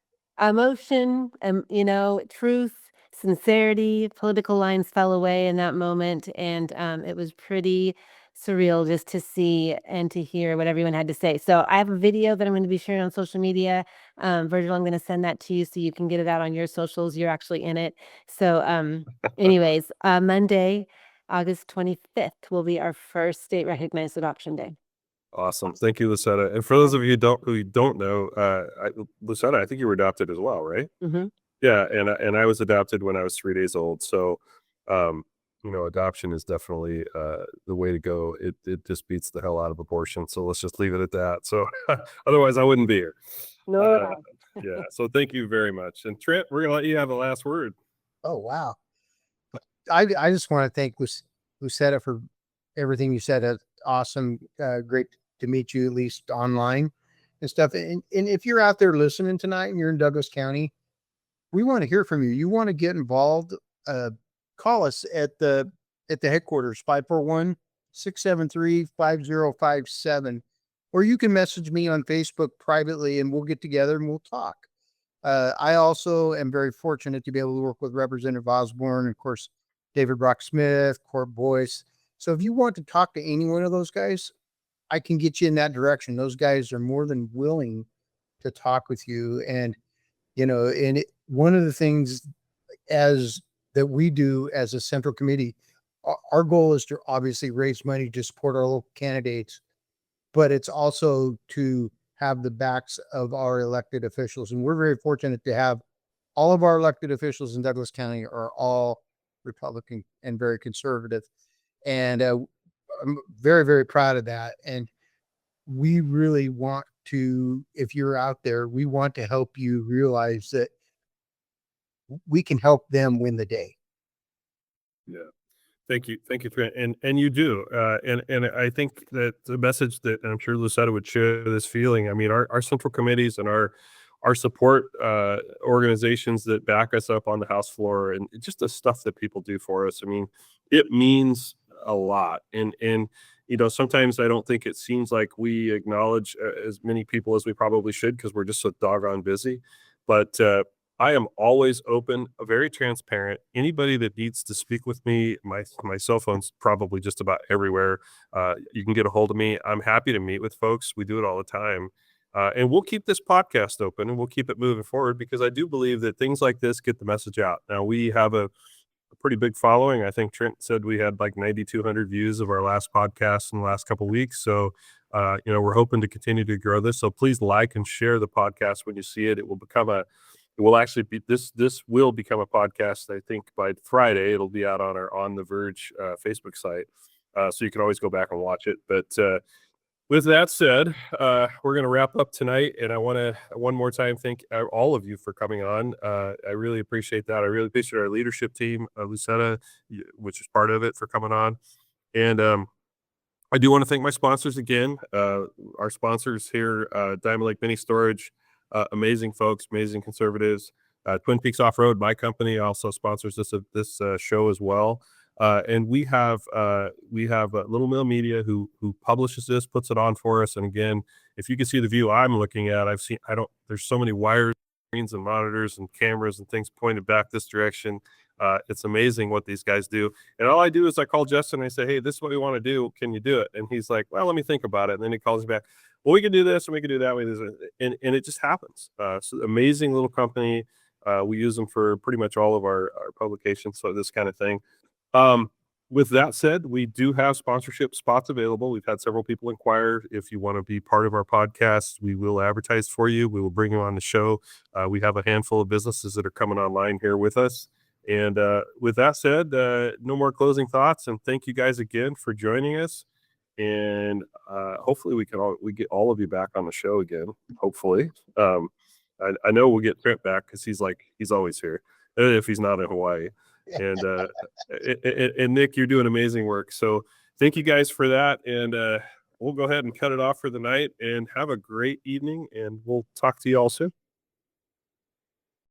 emotion, you know, truth, sincerity. Political lines fell away in that moment. And it was pretty surreal just to see and to hear what everyone had to say. So I have a video that I'm going to be sharing on social media. Virgil, I'm going to send that to you so you can get it out on your socials. You're actually in it. So anyways, Monday, August 25th will be our first state recognized adoption day. Awesome. Thank you, Lucetta. And for those of you who don't know, Lucetta, I think you were adopted as well, right? Mm-hmm. Yeah, and I was adopted when I was 3 days old. So, adoption is definitely the way to go. It just beats the hell out of abortion. So let's just leave it at that. So otherwise, I wouldn't be here. No. Yeah. So thank you very much. And Trent, we're gonna let you have the last word. Oh, wow. I just want to thank Lucetta for everything you said. Awesome. Great to meet you, at least online and stuff. And if you're out there listening tonight and you're in Douglas County, we want to hear from you. You want to get involved, call us at the headquarters, 541-673-5057. Or you can message me on Facebook privately and we'll get together and we'll talk. I also am very fortunate to be able to work with Representative Osborne, and of course, David Brock Smith, Court Boyce. So if you want to talk to any one of those guys, I can get you in that direction. Those guys are more than willing to talk with you. And, one of the things that we do as a central committee, our goal is to obviously raise money to support our local candidates, but it's also to have the backs of our elected officials. And we're very fortunate to have all of our elected officials in Douglas County are all Republican and very conservative. And I'm very, very proud of that. And we really want to, if you're out there, we want to help you realize that we can help them win the day. Yeah. Thank you, Trent, and you do, and I think that the message that, and I'm sure Lucetta would share this feeling. I mean, our central committees and our support organizations that back us up on the House floor, and just the stuff that people do for us. I mean, it means a lot, and sometimes I don't think it seems like we acknowledge as many people as we probably should because we're just so doggone busy, but. I am always open, very transparent. Anybody that needs to speak with me, my cell phone's probably just about everywhere. You can get a hold of me. I'm happy to meet with folks. We do it all the time. And we'll keep this podcast open and we'll keep it moving forward because I do believe that things like this get the message out. Now, we have a pretty big following. I think Trent said we had like 9,200 views of our last podcast in the last couple of weeks. So, we're hoping to continue to grow this. So please like and share the podcast when you see it. It will become this will become a podcast. I think by Friday it'll be out on our On the Verge Facebook site, so you can always go back and watch it. But with that said, we're going to wrap up tonight, and I want to one more time thank all of you for coming on. I really appreciate that. I really appreciate our leadership team, Lucetta, which is part of it, for coming on, and I do want to thank my sponsors again. Our sponsors here, Diamond Lake Mini Storage, amazing folks, amazing conservatives. Twin Peaks Off Road, my company, also sponsors this show as well. And we have Little Mill Media who publishes this, puts it on for us. And again, if you can see the view I'm looking at, there's so many wires, screens and monitors and cameras and things pointed back this direction. It's amazing what these guys do. And all I do is I call Justin and I say, hey, this is what we want to do. Can you do it? And he's like, well, let me think about it. And then he calls me back. Well, we can do this and we can do that way. And it just happens. So amazing little company. We use them for pretty much all of our publications. So this kind of thing. With that said, we do have sponsorship spots available. We've had several people inquire if you want to be part of our podcast. We will advertise for you. We will bring you on the show. We have a handful of businesses that are coming online here with us. And with that said, no more closing thoughts. And thank you guys again for joining us. And hopefully we get all of you back on the show again. Hopefully, I know we'll get Trent back because he's always here if he's not in Hawaii. And and Nick, you're doing amazing work. So thank you guys for that. And we'll go ahead and cut it off for the night. And have a great evening. And we'll talk to you all soon.